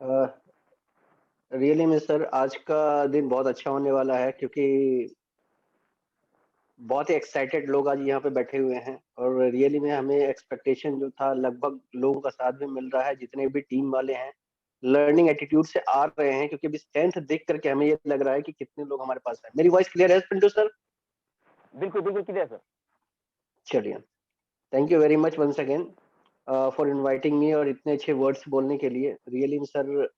Really में sir आज का दिन बहुत अच्छा होने वाला है क्योंकि बहुत ही एक्साइटेड लोग आज यहाँ पे बैठे हुए हैं और रियली में हमें एक्सपेक्टेशन जो था लगभग लोगों का साथ भी मिल रहा है। जितने भी टीम वाले हैं लर्निंग एटीट्यूड से आ रहे हैं क्योंकि अभी स्ट्रेंथ देख करके हमें ये लग रहा है कि कितने लोग हमारे पास हैं। मेरी वॉइस क्लियर है पिंटू सर? बिल्कुल बिल्कुल क्लियर सर। चलिए, thank you very much once again for inviting me और इतने अच्छे वर्ड्स बोलने के लिए। रियली में सर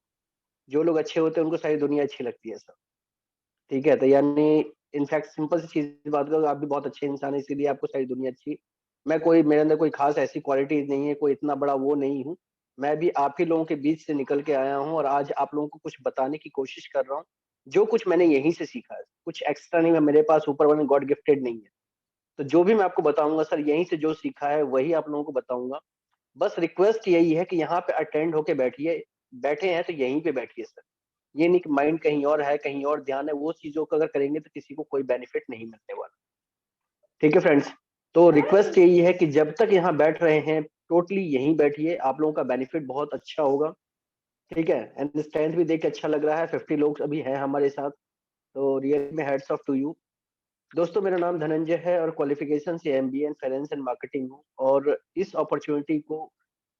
जो लोग अच्छे होते हैं उनको सारी दुनिया अच्छी लगती है सर। ठीक है, तो यानी इनफैक्ट सिंपल सी चीज बात करो, आप भी बहुत अच्छे इंसान है इसीलिए आपको सारी दुनिया अच्छी। मैं कोई मेरे अंदर कोई खास ऐसी क्वालिटीज नहीं है, कोई इतना बड़ा वो नहीं हूँ। मैं भी आप ही लोगों के बीच से निकल के आया हूँ और आज आप लोगों को कुछ बताने की कोशिश कर रहा हूँ जो कुछ मैंने यहीं से सीखा है। कुछ एक्स्ट्रा नहीं है मेरे पास, ऊपर वाले गॉड गिफ्टेड नहीं है। तो जो भी मैं आपको बताऊंगा सर यहीं से जो सीखा है वही आप लोगों को बताऊंगा। बस रिक्वेस्ट यही है कि यहाँ पे अटेंड होके बैठिए। बैठे हैं तो यहीं पे बैठिए सर। ये नहीं कि माइंड कहीं और है, कहीं और ध्यान है, वो चीजों को अगर करेंगे तो किसी को कोई बेनिफिट नहीं मिलने वाला। ठीक है फ्रेंड्स, तो रिक्वेस्ट यही है कि जब तक यहाँ बैठ रहे हैं टोटली यहीं बैठिए, आप लोगों का बेनिफिट बहुत अच्छा होगा। ठीक है, एंड स्ट्रेंथ भी देख के अच्छा लग रहा है, 50 लोग अभी हैं हमारे साथ। तो रियल में हेड्स ऑफ टू यू। दोस्तों मेरा नाम धनंजय है और क्वालिफिकेशन से MBA in finance and marketing हूँ। और इस अपॉर्चुनिटी को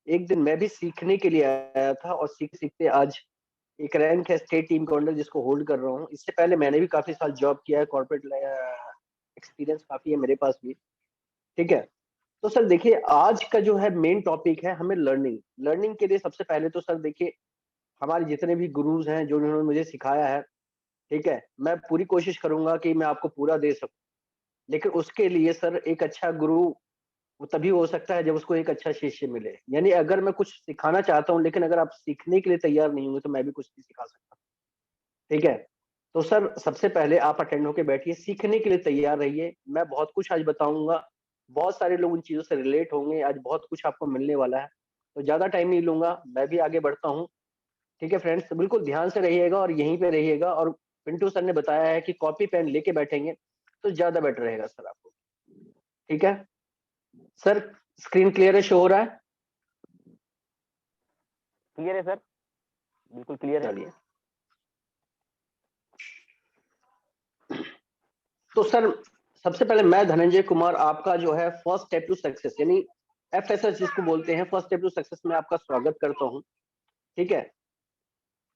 एक दिन मैं भी सीखने के लिए आया था और सीखते सीखते आज एक रैंक है स्टेट टीम के अंडर जिसको होल्ड कर रहा हूँ। इससे पहले मैंने भी काफी साल जॉब किया है, कॉर्पोरेट एक्सपीरियंस काफी है मेरे पास भी। ठीक है, तो सर देखिए आज का जो है मेन टॉपिक है हमें लर्निंग। लर्निंग के लिए सबसे पहले तो सर देखिए हमारे जितने भी गुरुज हैं जो उन्होंने मुझे सिखाया है, ठीक है, मैं पूरी कोशिश करूंगा कि मैं आपको पूरा दे सकूं। लेकिन उसके लिए सर एक अच्छा गुरु वो तभी हो सकता है जब उसको एक अच्छा शिष्य मिले। यानी अगर मैं कुछ सिखाना चाहता हूँ लेकिन अगर आप सीखने के लिए तैयार नहीं होंगे तो मैं भी कुछ नहीं सिखा सकता। ठीक है, तो सर सबसे पहले आप अटेंड होके बैठिए, सीखने के लिए तैयार रहिए। मैं बहुत कुछ आज बताऊंगा, बहुत सारे लोग उन चीजों से रिलेट होंगे, आज बहुत कुछ आपको मिलने वाला है। तो ज्यादा टाइम नहीं लूंगा, मैं भी आगे बढ़ता हूँ। ठीक है फ्रेंड्स, तो बिल्कुल ध्यान से रहिएगा और यहीं पे रहिएगा। और पिंटू सर ने बताया है कि कॉपी पेन लेके बैठेंगे तो ज्यादा बेटर रहेगा सर आपको। ठीक है सर, स्क्रीन क्लियर है, शो हो रहा है? क्लियर है सर, बिल्कुल क्लियर है। चलिए, तो सर सबसे पहले मैं धनंजय कुमार आपका जो है फर्स्ट स्टेप टू सक्सेस यानी एफएसएस जिसको बोलते हैं, फर्स्ट स्टेप टू सक्सेस में आपका स्वागत करता हूं। ठीक है,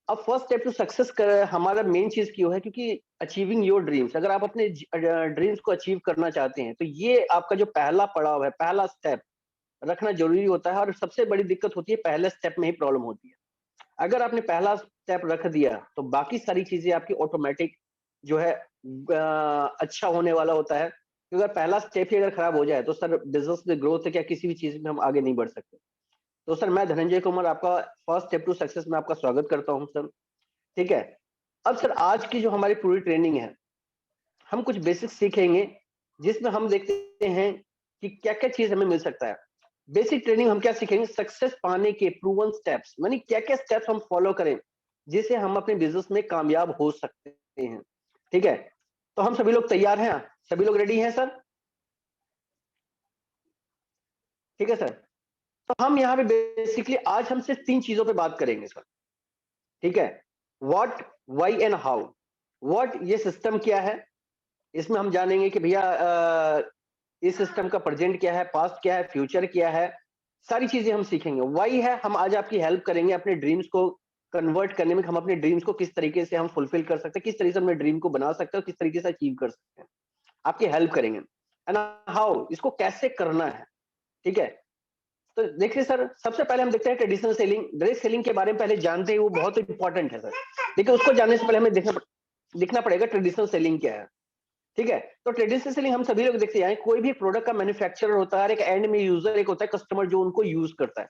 अब फर्स्ट स्टेप टू सक्सेस कर हमारा मेन चीज क्यों है? क्योंकि अचीविंग योर ड्रीम्स, अगर आप अपने ड्रीम्स को अचीव करना चाहते हैं तो ये आपका जो पहला पड़ाव है, पहला स्टेप रखना जरूरी होता है। और सबसे बड़ी दिक्कत होती है पहले स्टेप में ही प्रॉब्लम होती है। अगर आपने पहला स्टेप रख दिया तो बाकी सारी चीजें आपकी ऑटोमेटिक जो है अच्छा होने वाला होता है। क्योंकि अगर पहला स्टेप ही अगर खराब हो जाए तो सर बिजनेस में ग्रोथ है क्या, किसी भी चीज में हम आगे नहीं बढ़ सकते। तो सर मैं धनंजय कुमार आपका फर्स्ट स्टेप टू सक्सेस में आपका स्वागत करता हूं सर। ठीक है, अब सर आज की जो हमारी पूरी ट्रेनिंग है हम कुछ बेसिक सीखेंगे जिसमें हम देखते हैं कि क्या क्या चीज हमें मिल सकता है। बेसिक ट्रेनिंग हम क्या सीखेंगे? सक्सेस पाने के प्रूवन स्टेप्स, यानी क्या क्या स्टेप्स हम फॉलो करें जिससे हम अपने बिजनेस में कामयाब हो सकते हैं। ठीक है, तो हम सभी लोग तैयार हैं? सभी लोग रेडी हैं सर? ठीक है सर, तो हम यहाँ पे बेसिकली आज हम सिर्फ तीन चीजों पे बात करेंगे सर। ठीक है, what, why and how. What, ये सिस्टम क्या है, इसमें हम जानेंगे कि भैया इस सिस्टम का प्रेजेंट क्या है, पास्ट क्या है, फ्यूचर क्या है, सारी चीजें हम सीखेंगे। वाई है, हम आज आपकी हेल्प करेंगे अपने ड्रीम्स को कन्वर्ट करने में, हम अपने ड्रीम्स को किस तरीके से हम फुलफिल कर सकते हैं, किस तरीके से अपने ड्रीम को बना सकते हैं, किस तरीके से अचीव कर सकते हैं, आपकी हेल्प करेंगे। एंड हाउ, इसको कैसे करना है। ठीक है, तो देखिए सर सबसे पहले हम देखते हैं ट्रेडिशनल सेलिंग। डायरेक्ट सेलिंग के बारे में पहले जानते हैं, वो बहुत इंपॉर्टेंट है सर। देखिए उसको जानने से पहले हमें देखना पड़ेगा ट्रेडिशनल सेलिंग क्या है। ठीक है, तो ट्रेडिशनल सेलिंग हम सभी लोग देखते हैं, कोई भी प्रोडक्ट का मैन्युफैक्चरर होता है, एक एंड में यूजर एक होता है कस्टमर जो उनको यूज करता है।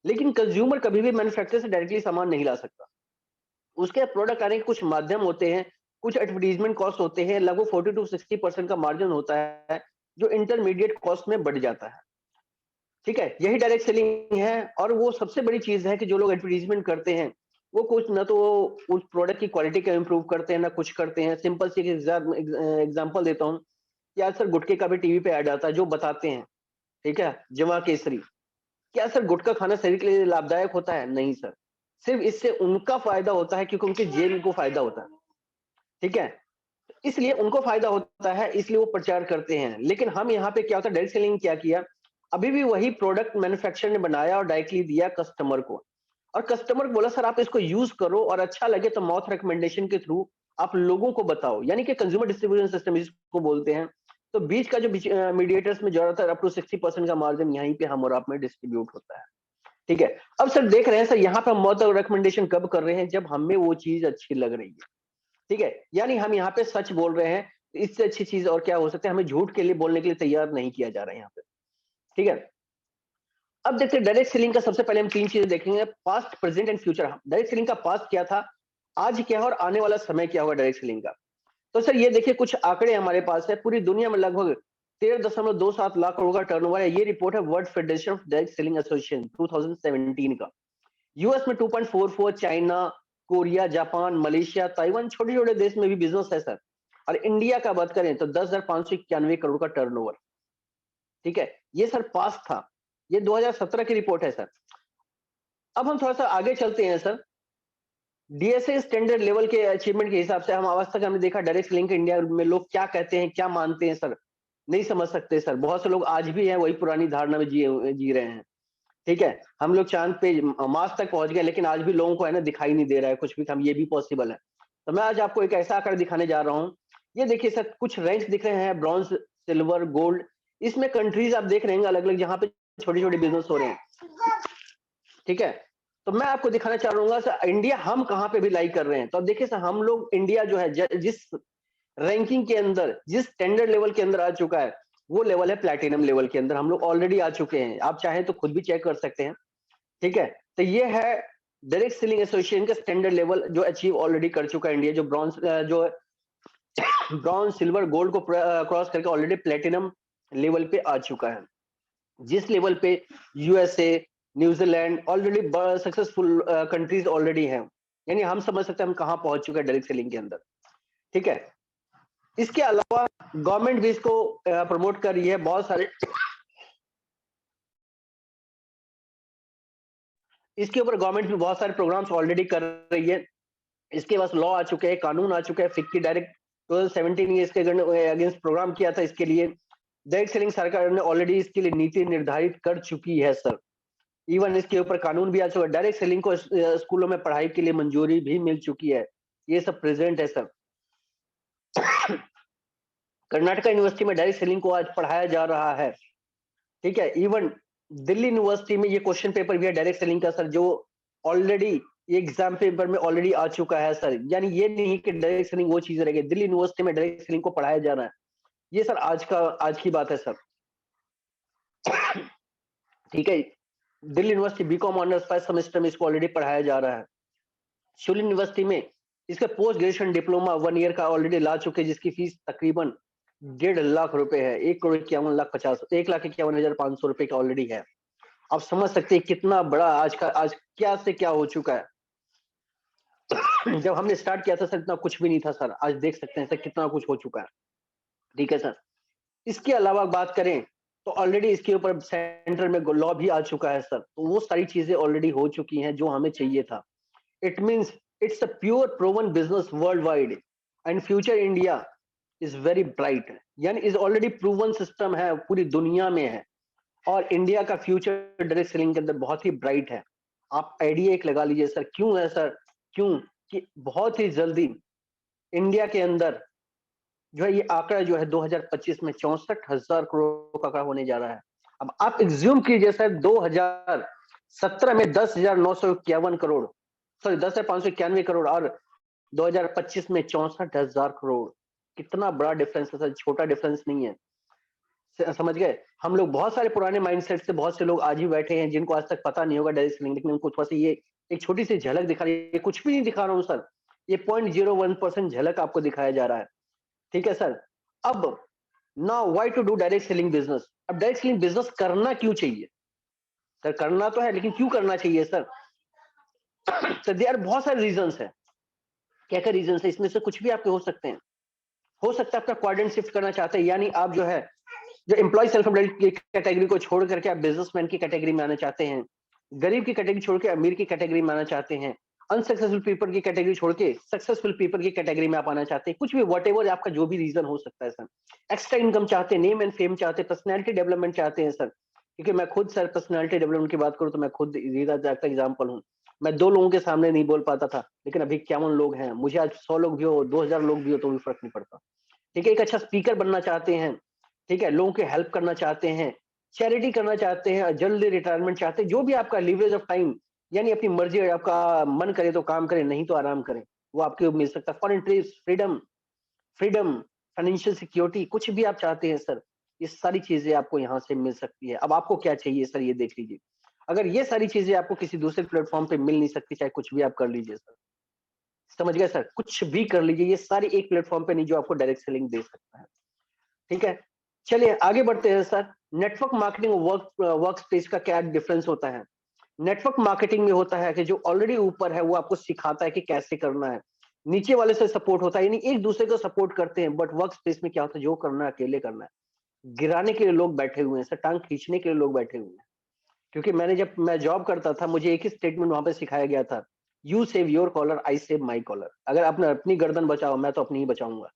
लेकिन कंज्यूमर कभी भी मैन्युफैक्चरर से डायरेक्टली सामान नहीं ला सकता। उसके प्रोडक्ट आने के कुछ माध्यम होते हैं, कुछ एडवर्टीजमेंट कॉस्ट होते हैं, लगभग 40 to 60% का मार्जिन होता है जो इंटरमीडिएट कॉस्ट में बढ़ जाता है। ठीक है, यही डायरेक्ट सेलिंग है। और वो सबसे बड़ी चीज है कि जो लोग एडवर्टीजमेंट करते हैं वो कुछ ना तो उस प्रोडक्ट की क्वालिटी का इंप्रूव करते हैं ना कुछ करते हैं। सिंपल सी एग्जांपल देता हूँ कि आज सर गुटखे का भी टीवी पे ऐड आता है जो बताते हैं, ठीक है, जमा केसरी। क्या सर गुटखा खाना शरीर के लिए लाभदायक होता है? नहीं सर। सिर्फ इससे उनका फायदा होता है क्योंकि उनके जेब को फायदा होता है, ठीक है? इसलिए उनको फायदा होता है, इसलिए वो प्रचार करते हैं। लेकिन हम यहाँ पे क्या होता है, डायरेक्ट सेलिंग क्या किया, अभी भी वही प्रोडक्ट मैन्युफैक्चरर ने बनाया और डायरेक्टली दिया कस्टमर को, और कस्टमर को बोला सर आप इसको यूज करो और अच्छा लगे तो माउथ रिकमेंडेशन के थ्रू आप लोगों को बताओ, यानी कि कंज्यूमर डिस्ट्रीब्यूशन सिस्टम इसको बोलते हैं। तो बीच का जो मीडिएटर्स में ज्यादातर अप टू 60% का मार्जिन यहीं पे हम और आप में डिस्ट्रीब्यूट होता है, ठीक है? अब सर देख रहे हैं सर, यहाँ पे हम माउथ रिकमेंडेशन कब कर रहे हैं, जब हमें वो चीज अच्छी लग रही है, ठीक है? यानी हम यहाँ पे सच बोल रहे हैं, इससे अच्छी चीज और क्या हो सकता है, हमें झूठ के लिए बोलने के लिए तैयार नहीं किया जा रहा है यहाँ पे, ठीक है? अब देखते हैं डायरेक्ट सेलिंग का, सबसे पहले हम 3 चीजें देखेंगे, past, present and future. Direct selling का पास्ट क्या था, आज क्या है और आने वाला समय क्या होगा डायरेक्ट सेलिंग का। तो सर ये देखिए कुछ आंकड़े हमारे पास है, पूरी दुनिया में लगभग 13.27 लाख करोड़ का टर्नओवर है। ये रिपोर्ट है world federation of direct selling association 2017 का। यूएस में 2.44, China, Korea, Japan, Malaysia, Taiwan, छोटे छोटे देश में भी बिजनेस है सर। और इंडिया का बात करें तो 10,591 करोड़ का टर्नओवर, ठीक है? ये सर पास था, ये 2017 की रिपोर्ट है सर। अब हम थोड़ा सा आगे चलते हैं सर, डीएसए स्टैंडर्ड लेवल के अचीवमेंट के हिसाब से हम आज तक हमने देखा डायरेक्ट सेलिंग इंडिया में लोग क्या कहते हैं, क्या मानते हैं सर, नहीं समझ सकते सर। बहुत से लोग आज भी हैं वही पुरानी धारणा में जी रहे हैं, ठीक है? हम लोग चांद पे मार्स तक पहुंच गए, लेकिन आज भी लोगों को है ना दिखाई नहीं दे रहा है कुछ भी, हम ये भी पॉसिबल है। तो मैं आज आपको एक ऐसा आंकड़ा दिखाने जा रहा हूँ। ये देखिए सर, कुछ रैंक्स दिख रहे हैं, ब्रॉन्ज, सिल्वर, गोल्ड। इसमें कंट्रीज आप देख रहे हैं अलग अलग, जहां पे छोटे छोटे बिजनेस हो रहे हैं, ठीक है? तो मैं आपको दिखाना चाह रहा हूँ सर इंडिया हम कहाँ पे भी लाइक कर रहे हैं। तो अब देखिए सर, हम लोग इंडिया जो है जिस रैंकिंग के अंदर, जिस स्टैंडर्ड लेवल के अंदर आ चुका है, वो लेवल है प्लैटिनम लेवल के अंदर। हम लोग ऑलरेडी आ चुके हैं, आप चाहें तो खुद भी चेक कर सकते हैं, ठीक है? तो ये है डायरेक्ट सेलिंग एसोसिएशन का स्टैंडर्ड लेवल जो अचीव ऑलरेडी कर चुका है इंडिया, जो ब्रॉन्ज, सिल्वर, गोल्ड को क्रॉस करके ऑलरेडी प्लेटिनम लेवल पे आ चुका है। जिस लेवल पे USA, New Zealand already successful countries already हैं, यानी हम समझ सकते हैं हम कहां पहुंच चुके हैं डायरेक्ट सेलिंग के अंदर, ठीक है? इसके अलावा गवर्नमेंट भी इसको प्रमोट कर रही है, बहुत सारे इसके ऊपर गवर्नमेंट भी बहुत सारे प्रोग्राम्स ऑलरेडी कर रही है। इसके पास लॉ आ चुके हैं, कानून आ चुके हैं। फिक्की डायरेक्ट 2017 में इसके अगेंस्ट प्रोग्राम किया था। इसके लिए डायरेक्ट सेलिंग सरकार ने ऑलरेडी इसके लिए नीति निर्धारित कर चुकी है सर। इवन इसके ऊपर कानून भी आ चुका है। डायरेक्ट सेलिंग को स्कूलों में पढ़ाई के लिए मंजूरी भी मिल चुकी है। ये सब प्रेजेंट है सर। कर्नाटका यूनिवर्सिटी में डायरेक्ट सेलिंग को आज पढ़ाया जा रहा है, ठीक है? इवन दिल्ली यूनिवर्सिटी में ये क्वेश्चन पेपर भी है डायरेक्ट सेलिंग का सर, जो ऑलरेडी ये एग्जाम पेपर में ऑलरेडी आ चुका है सर। यानी ये नहीं कि डायरेक्ट सेलिंग वो चीज रहेगी, दिल्ली यूनिवर्सिटी में डायरेक्ट सेलिंग को पढ़ाया जा रहा है। ये सर आज की बात है सर, ठीक है? Delhi university BCom honours first semester में इसको ऑलरेडी पढ़ाया जा रहा है। शूलिन यूनिवर्सिटी में इसका पोस्ट ग्रेजुएशन डिप्लोमा 1 ईयर का ऑलरेडी ला चुके हैं, जिसकी फीस तकरीबन 1.5 लाख रुपए है। 1,51,50,1,51,500 रुपए का ऑलरेडी है। आप समझ सकते हैं कितना बड़ा आज क्या से क्या हो चुका है। जब हमने स्टार्ट किया था सर इतना कुछ भी नहीं था सर, आज देख सकते हैं सर कितना कुछ हो चुका है, ठीक है सर? इसके अलावा बात करें तो ऑलरेडी इसके ऊपर सेंटर में लॉ भी आ चुका है सर। तो वो सारी चीजें ऑलरेडी हो चुकी हैं जो हमें चाहिए था। It means it's a pure proven business world wide and future India is very bright. यानी इज ऑलरेडी प्रूवन सिस्टम है, पूरी दुनिया में है, और इंडिया का फ्यूचर डायरेक्ट सेलिंग के अंदर बहुत ही ब्राइट है। आप आइडिया एक लगा लीजिए सर, क्यों है सर? क्यों कि बहुत ही जल्दी इंडिया के अंदर जो है ये आंकड़ा जो है 2025 में 64,000 करोड़ का होने जा रहा है। अब आप एग्ज्यूम कीजिए सर 2017 में 10,951 करोड़, सॉरी 10,591 करोड़, और 2025 में 64,000 करोड़। कितना बड़ा डिफरेंस है सर, छोटा डिफरेंस नहीं है। समझ गए? हम लोग बहुत सारे पुराने माइंडसेट से बहुत से लोग आज भी बैठे हैं जिनको आज तक पता नहीं होगा डायरेक्ट सेलिंग, लेकिन उनको थोड़ा सा ये एक छोटी सी झलक दिखा रही है। कुछ भी नहीं दिखा रहा हूँ सर, ये 0.01% झलक आपको दिखाया जा रहा है, ठीक है सर? अब now why to do direct selling business? अब डायरेक्ट सेलिंग बिजनेस करना क्यों चाहिए सर? करना तो है, लेकिन क्यों करना चाहिए सर? सर देयर बहुत सारे रीजंस है। क्या क्या रीजंस है? इसमें से कुछ भी आपके हो सकते हैं। हो सकता है अपना क्वाड्रेंट शिफ्ट करना चाहते हैं, यानी आप जो है जो एम्प्लॉय सेल्फ एम्प्लॉयड की कैटेगरी को छोड़ करके आप बिजनेसमैन की कैटेगरी में आना चाहते हैं। गरीब की कैटेगरी छोड़ के अमीर की कैटेगरी में आना चाहते हैं, अनसक्सेसफुल पीपल की कैटेगरी छोड़ के सक्सेसफुल पीपल की कैटेगरी में आप आना चाहते हैं, कुछ भी व्हाटएवर आपका जो भी रीजन हो सकता है सर। एक्स्ट्रा इनकम चाहते हैं, नेम एंड फेम चाहते हैं, पर्सनैलिटी डेवलपमेंट चाहते हैं सर। क्योंकि मैं खुद सर पर्सनैलिटी डेवलपमेंट की बात करूं तो मैं खुद जीता जागता एग्जाम्पल हूँ। मैं 2 लोगों के सामने नहीं बोल पाता था, लेकिन अभी 51 लोग हैं। मुझे आज 100 लोग भी हो, 2000 लोग भी हो तो भी फर्क नहीं पड़ता। ठीक है, एक अच्छा स्पीकर बनना चाहते हैं, ठीक है, लोगों की हेल्प करना चाहते हैं, चैरिटी करना चाहते हैं, जल्दी रिटायरमेंट चाहते हैं, जो भी आपका लीवरेज ऑफ टाइम, यानी अपनी मर्जी है, आपका मन करे तो काम करें, नहीं तो आराम करें, वो आपको मिल सकता है। Foreign trips, freedom freedom, financial security, कुछ भी आप चाहते हैं सर, ये सारी चीजें आपको यहाँ से मिल सकती है। अब आपको क्या चाहिए सर, ये देख लीजिए। अगर ये सारी चीजें आपको किसी दूसरे प्लेटफॉर्म पे मिल नहीं सकती, चाहे कुछ भी आप कर लीजिए सर। समझ गए सर? कुछ भी कर लीजिए, ये सारी एक प्लेटफॉर्म पे नहीं जो आपको डायरेक्ट सेलिंग दे सकता है। ठीक है? चलिए आगे बढ़ते हैं सर। नेटवर्क मार्केटिंग और वर्क स्पेस का क्या डिफरेंस होता है? नेटवर्क मार्केटिंग में होता है कि जो ऑलरेडी ऊपर है वो आपको सिखाता है कि कैसे करना है। नीचे वाले से सपोर्ट होता है, यानी एक दूसरे को सपोर्ट करते हैं। बट वर्क स्पेस में क्या होता है, जो करना है अकेले करना है। गिराने के लिए लोग बैठे हुए हैं सर, टांग खींचने के लिए लोग बैठे हुए हैं। क्योंकि जब मैं जॉब करता था, मुझे एक ही स्टेटमेंट वहां पे सिखाया गया था, you save your collar, I save my collar. अगर आपने अपनी गर्दन बचाओ, मैं तो अपनी ही बचाऊंगा।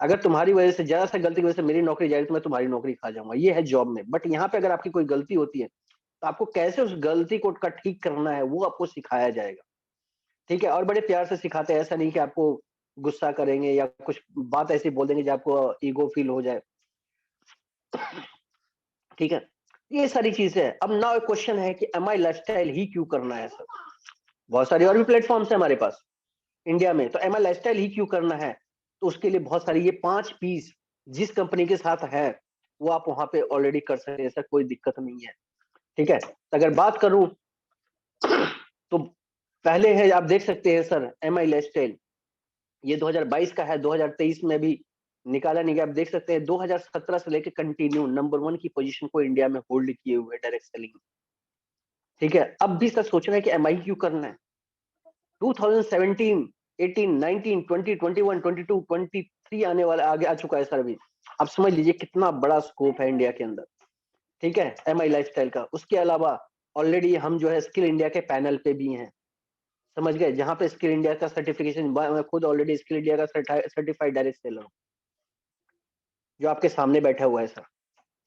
अगर तुम्हारी वजह से, जरा सा गलती की वजह से मेरी नौकरी जाएगी तो मैं तुम्हारी नौकरी खा जाऊंगा। ये है जॉब में। बट यहाँ पे अगर आपकी कोई गलती होती है तो आपको कैसे उस गलती को का ठीक करना है वो आपको सिखाया जाएगा। ठीक है? और बड़े प्यार से सिखाते हैं, ऐसा नहीं कि आपको गुस्सा करेंगे या कुछ बात ऐसी बोल देंगे जो आपको ईगो फील हो जाए। ठीक है? ये सारी चीजें है। अब नाउ क्वेश्चन है कि एम आई लाइफस्टाइल ही क्यों करना है सर? बहुत सारे और भी प्लेटफॉर्म्स है हमारे पास इंडिया में, तो एम आई लाइफस्टाइल ही क्यों करना है? तो उसके लिए बहुत सारी, ये 5 पीस जिस कंपनी के साथ है वो आप वहां पे ऑलरेडी कर सकते हैं सर, कोई दिक्कत नहीं है। ठीक है? अगर बात करूं तो पहले है, आप देख सकते हैं सर, एम आई लाइफस्टाइल ये 2022 का है, 2023 में भी निकाला नहीं गया। आप देख सकते हैं 2017 से लेकर कंटिन्यू नंबर 1 की पोजीशन को इंडिया में होल्ड किए हुए डायरेक्ट सेलिंग। ठीक है? अब भी सर सोच रहे हैं कि एम आई क्यों करना है। 2017, 18, 19, 20, 21, 22, 23 आने वाला आगे आ चुका है सर अभी। आप समझ लीजिए कितना बड़ा स्कोप है इंडिया के अंदर। ठीक है? एम आई लाइफस्टाइल का। उसके अलावा ऑलरेडी हम जो है स्किल इंडिया के पैनल पे भी हैं। समझ गए? जहां पे स्किल इंडिया का सर्टिफिकेशन, मैं खुद ऑलरेडी स्किल इंडिया का सर्टिफाइड डायरेक्ट सेलर हूँ, जो आपके सामने बैठा हुआ है सर।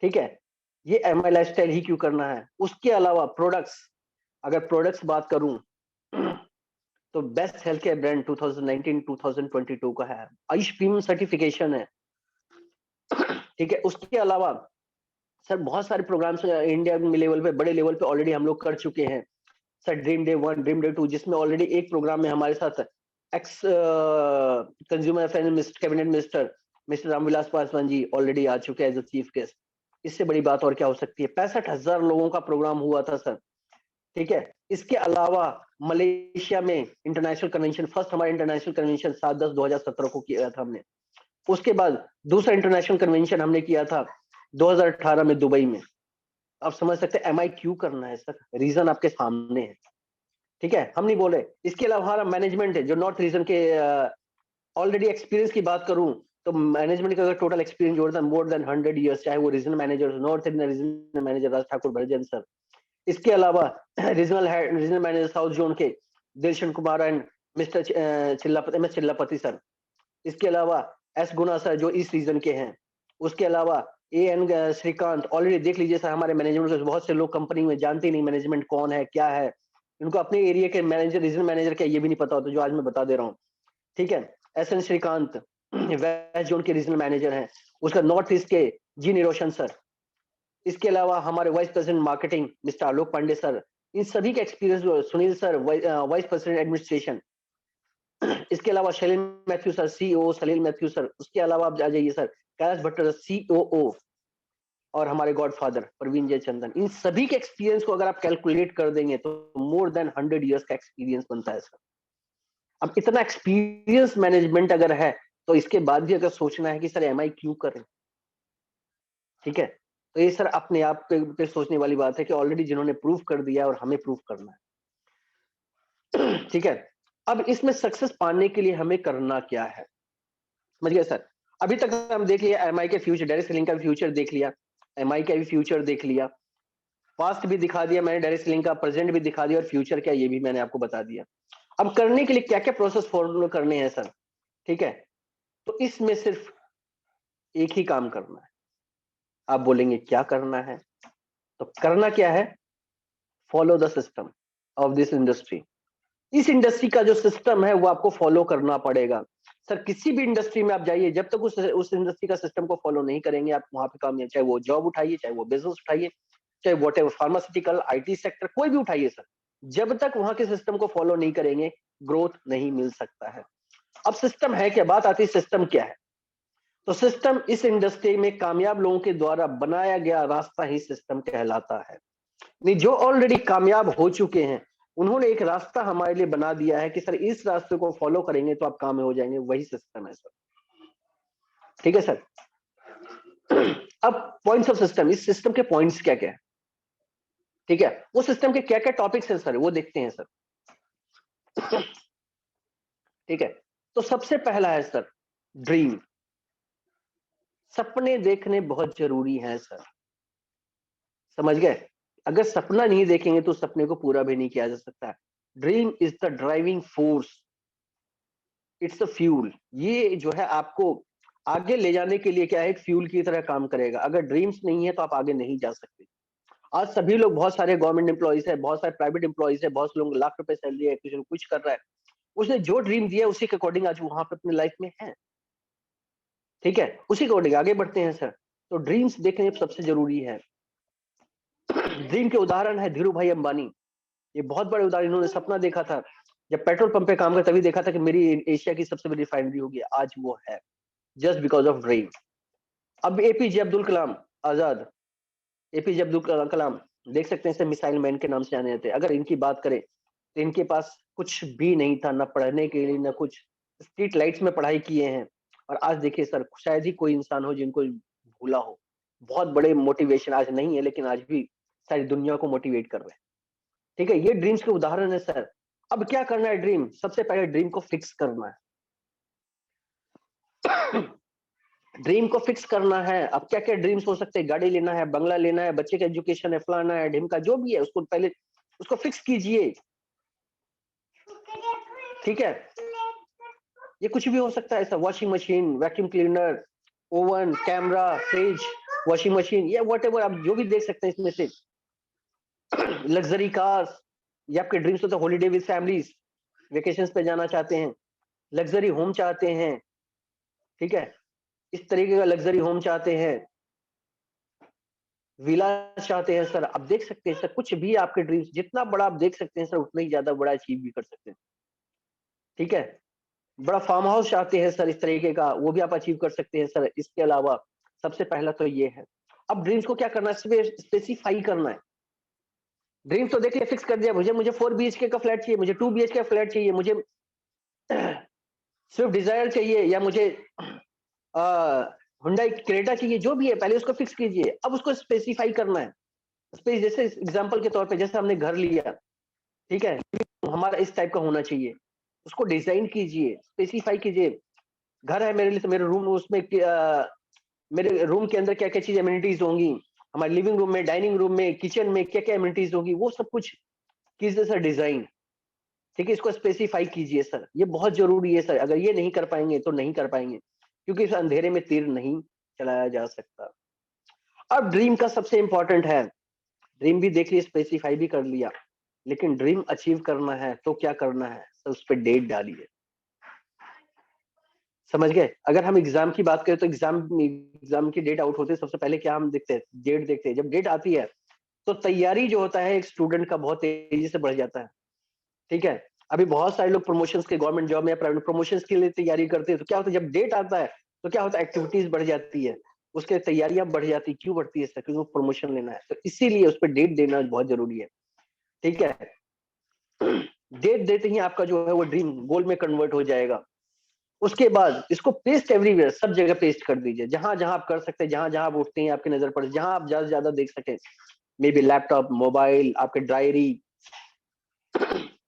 ठीक है? ये एम आई लाइफस्टाइल ही क्यों करना है। उसके अलावा प्रोडक्ट्स, अगर प्रोडक्ट्स बात करूं तो बेस्ट हेल्थ केयर ब्रांड 2019-2022 का है, आयुष प्रीमियम सर्टिफिकेशन है। ठीक है? उसके अलावा सर बहुत सारे प्रोग्राम्स इंडिया में लेवल पे, बड़े लेवल पे ऑलरेडी हम लोग कर चुके हैं sir. Dream day 1, dream day 2, जिसमें ऑलरेडी एक प्रोग्राम में हमारे साथ ex consumer affairs cabinet minister mister Ram Vilas Paswan ji already आ चुके हैं एज अ चीफ गेस्ट। इससे बड़ी बात और क्या हो सकती है। 65,000 लोगों का प्रोग्राम हुआ था सर। ठीक है? इसके अलावा मलेशिया में इंटरनेशनल कन्वेंशन, फर्स्ट हमारा इंटरनेशनल कन्वेंशन 7/10/2017 को किया था हमने। उसके बाद दूसरा इंटरनेशनल कन्वेंशन हमने किया था 2018 में दुबई में। आप समझ सकते हैं एम आई क्यों करना है सर, रीजन आपके सामने है। ठीक है? हम नहीं बोले। इसके अलावा हमारा मैनेजमेंट है जो नॉर्थ रीजन के, ऑलरेडी एक्सपीरियंस की बात करूं तो मैनेजमेंट का अगर टोटल एक्सपीरियंस जोड़ता है मोर देन 100 ईयर्स, चाहे वो regional manager, north Indian regional manager Raj Thakur भरजन सर। इसके अलावा रीजनल मैनेजर साउथ जोन के Dilshan Kumar and mister Chillapati, M S Chillapati sir. इसके अलावा एस गुना सर जो ईस्ट रीजन के हैं। उसके अलावा ए एन श्रीकांत, ऑलरेडी देख लीजिए सर, हमारे मैनेजमेंट के बहुत से लोग कंपनी में जानते ही नहीं मैनेजमेंट कौन है क्या है। इनको अपने एरिया के मैनेजर, रीजनल मैनेजर क्या ये भी नहीं पता होता, जो आज मैं बता दे रहा हूँ। ठीक है? S N Srikanth west zone के रीजनल मैनेजर हैं। उसका नॉर्थ ईस्ट के जी निरोशन सर। इसके अलावा हमारे वाइस प्रेसिडेंट मार्केटिंग मिस्टर आलोक पांडे सर। इन सभी का experience, Sunil sir vice president administration. इसके अलावा सलील मैथ्यू सर सीईओ, सलील मैथ्यू सर। उसके अलावा आप आ जाइए सर, कैलाश भट्टर सीओओ, और हमारे गॉडफादर प्रवीण जय चंदन। इन सभी के एक्सपीरियंस को अगर आप कैलकुलेट कर देंगे तो मोर देन 100 इयर्स का एक्सपीरियंस बनता है सर। अब इतना एक्सपीरियंस मैनेजमेंट अगर है तो इसके बाद भी अगर सोचना है कि सर एम आई क्यों करें। ठीक है? तो ये सर अपने आप पे सोचने वाली बात है कि ऑलरेडी जिन्होंने प्रूव कर दिया और हमें प्रूव करना है। ठीक है? अब इसमें सक्सेस पाने के लिए हमें करना क्या है, समझ गए सर? अभी तक हम देख लिया एम आई के फ्यूचर, डायरेक्ट सेलिंग का फ्यूचर देख लिया, एम आई का भी फ्यूचर देख लिया। पास्ट भी दिखा दिया मैंने डायरेक्ट सेलिंग का, प्रेजेंट भी दिखा दिया और फ्यूचर क्या ये भी मैंने आपको बता दिया। अब करने के लिए क्या क्या प्रोसेस फॉलो करने हैं सर, ठीक है, तो इसमें सिर्फ एक ही काम करना है। आप बोलेंगे क्या करना है, तो करना क्या है, follow the system of this industry. इस इंडस्ट्री का जो सिस्टम है वो आपको फॉलो करना पड़ेगा। सर किसी भी इंडस्ट्री में आप जाइए, जब तक उस इंडस्ट्री का सिस्टम को फॉलो नहीं करेंगे आप वहां पे काम नहीं, चाहे वो जॉब उठाइए, चाहे वो बिजनेस उठाइए, चाहे what ever, pharmaceutical, IT sector, कोई भी उठाइए सर, जब तक वहां के सिस्टम को फॉलो नहीं करेंगे ग्रोथ नहीं मिल सकता है। अब सिस्टम है क्या, बात आती है सिस्टम क्या है, तो सिस्टम इस इंडस्ट्री में कामयाब लोगों के द्वारा बनाया गया रास्ता ही सिस्टम कहलाता है। नहीं, जो ऑलरेडी कामयाब हो चुके हैं उन्होंने एक रास्ता हमारे लिए बना दिया है कि सर इस रास्ते को फॉलो करेंगे तो आप कामयाब हो जाएंगे, वही सिस्टम है सर। ठीक है सर। अब पॉइंट्स ऑफ सिस्टम, इस सिस्टम के पॉइंट्स क्या क्या है, ठीक है, वो सिस्टम के क्या क्या टॉपिक्स हैं सर वो देखते हैं सर। ठीक है, तो सबसे पहला है सर ड्रीम। सपने देखने बहुत जरूरी हैं सर, समझ गए, अगर सपना नहीं देखेंगे तो सपने को पूरा भी नहीं किया जा सकता। Dream is the driving force, it's a fuel. ये जो है आपको आगे ले जाने के लिए क्या है, एक फ्यूल की तरह काम करेगा। अगर ड्रीम्स नहीं है तो आप आगे नहीं जा सकते। आज सभी लोग, बहुत सारे गवर्नमेंट एम्प्लॉइज है, बहुत सारे प्राइवेट एम्प्लॉइज है, बहुत से लोग लाख रुपए सैलरी है, किसी कुछ कर रहा है, उसने जो ड्रीम दिया उसी के अकॉर्डिंग आज वहां पे अपनी लाइफ में है। ठीक है, उसी के अकॉर्डिंग आगे बढ़ते हैं सर। तो ड्रीम्स देखने सबसे जरूरी है। ड्रीम के उदाहरण है धीरू भाई अंबानी, ये बहुत बड़े उदाहरण, इन्होंने सपना देखा था जब पेट्रोल पंप पे काम कर, तभी देखा था कि मेरी एशिया की सबसे बड़ी रिफाइनरी होगी, आज वो है, जस्ट बिकॉज ऑफ ड्रीम। अब एपीजे अब्दुल कलाम आजाद, एपीजे अब्दुल कलाम देख सकते हैं, मिसाइल मैन के नाम से जाने जाते हैं। अगर इनकी बात करें तो इनके पास कुछ भी नहीं था, ना पढ़ने के लिए, ना कुछ, स्ट्रीट लाइट्स में पढ़ाई किए हैं, और आज देखिए सर शायद ही कोई इंसान हो जिनको भूला हो। बहुत बड़े मोटिवेशन आज नहीं है, लेकिन आज भी सारी दुनिया को मोटिवेट कर रहे हैं। ठीक है, ये ड्रीम्स के उदाहरण है सर। अब क्या करना है, ड्रीम, सबसे पहले ड्रीम को फिक्स करना है। ड्रीम को फिक्स करना है। अब क्या क्या ड्रीम्स हो सकते हैं, गाड़ी लेना है, बंगला लेना है, बच्चे का एजुकेशन है, फलाना है, ढिमका, जो भी है उसको पहले उसको फिक्स कीजिए। ठीक है, ये कुछ भी हो सकता है ऐसा, washing machine, vacuum cleaner, oven, camera, fridge, washing machine, या वट एवर, आप जो भी देख सकते हैं इसमें से। लग्जरी कार्स, ये आपके ड्रीम्स होते हैं, हॉलीडे विद फैमिलीज, वेकेशंस पे जाना चाहते हैं, लग्जरी होम चाहते हैं, ठीक है, इस तरीके का लग्जरी होम चाहते हैं, विला चाहते हैं सर। आप देख सकते हैं सर, कुछ भी आपके ड्रीम्स जितना बड़ा आप देख सकते हैं सर, उतना ही ज्यादा बड़ा अचीव भी कर सकते हैं। ठीक है, बड़ा फार्म हाउस चाहते हैं सर, इस तरीके का, वो भी आप अचीव कर सकते हैं सर। इसके अलावा सबसे पहला तो ये है। अब ड्रीम्स को क्या करना है, स्पेसिफाई करना है। ड्रीम्स तो देखिए फिक्स कर दिया, मुझे 4 BHK का फ्लैट चाहिए, मुझे 2 BHK का फ्लैट चाहिए, मुझे स्विफ्ट डिजायर चाहिए, या मुझे हुंडई क्रेटा चाहिए, जो भी है पहले उसको फिक्स कीजिए। अब उसको स्पेसिफाई करना है। स्पेस, जैसे एग्जांपल के तौर पे, जैसे हमने घर लिया, ठीक है, हमारा इस टाइप का होना चाहिए, उसको डिजाइन कीजिए, स्पेसिफाई कीजिए। घर है मेरे लिए, तो मेरे रूम, उसमें मेरे रूम के अंदर क्या क्या चीज एमिनिटीज होंगी, हमारे लिविंग रूम में, डाइनिंग रूम में, किचन में क्या क्या एमिनिटीज होगी, वो सब कुछ कीजिए सर डिजाइन। ठीक है, इसको स्पेसिफाई कीजिए सर, ये बहुत जरूरी है सर। अगर ये नहीं कर पाएंगे तो नहीं कर पाएंगे, क्योंकि इस अंधेरे में तीर नहीं चलाया जा सकता। अब ड्रीम का सबसे इंपॉर्टेंट है, ड्रीम भी देख लिया, स्पेसिफाई भी कर लिया, लेकिन ड्रीम अचीव करना है तो क्या करना है सर, उस पर डेट डालिए। समझ गए, अगर हम एग्जाम की बात करें तो एग्जाम की डेट आउट होते हैं, सबसे पहले क्या हम देखते हैं, डेट देखते हैं। जब डेट आती है तो तैयारी जो होता है एक स्टूडेंट का बहुत तेजी से बढ़ जाता है। ठीक है, अभी बहुत सारे लोग प्रमोशंस के, गवर्नमेंट जॉब में या प्राइवेट प्रमोशंस के लिए तैयारी करते हैं, तो क्या होता है जब डेट आता है तो क्या होता है, एक्टिविटीज बढ़ जाती है, उसके तैयारियां बढ़ जाती है। क्यों बढ़ती है सर, क्योंकि प्रमोशन लेना है, तो इसीलिए उस पर डेट देना बहुत जरूरी है। ठीक है, डेट देते ही आपका जो है वो ड्रीम गोल में कन्वर्ट हो जाएगा। उसके बाद इसको पेस्ट एवरीवेयर, सब जगह पेस्ट कर दीजिए, जहां जहां आप कर सकते हैं, जहां जहां आप उठते हैं, आपकी नजर पड़े, जहां आप ज्यादा से ज्यादा देख सके, मे बी लैपटॉप, मोबाइल, आपके डायरी,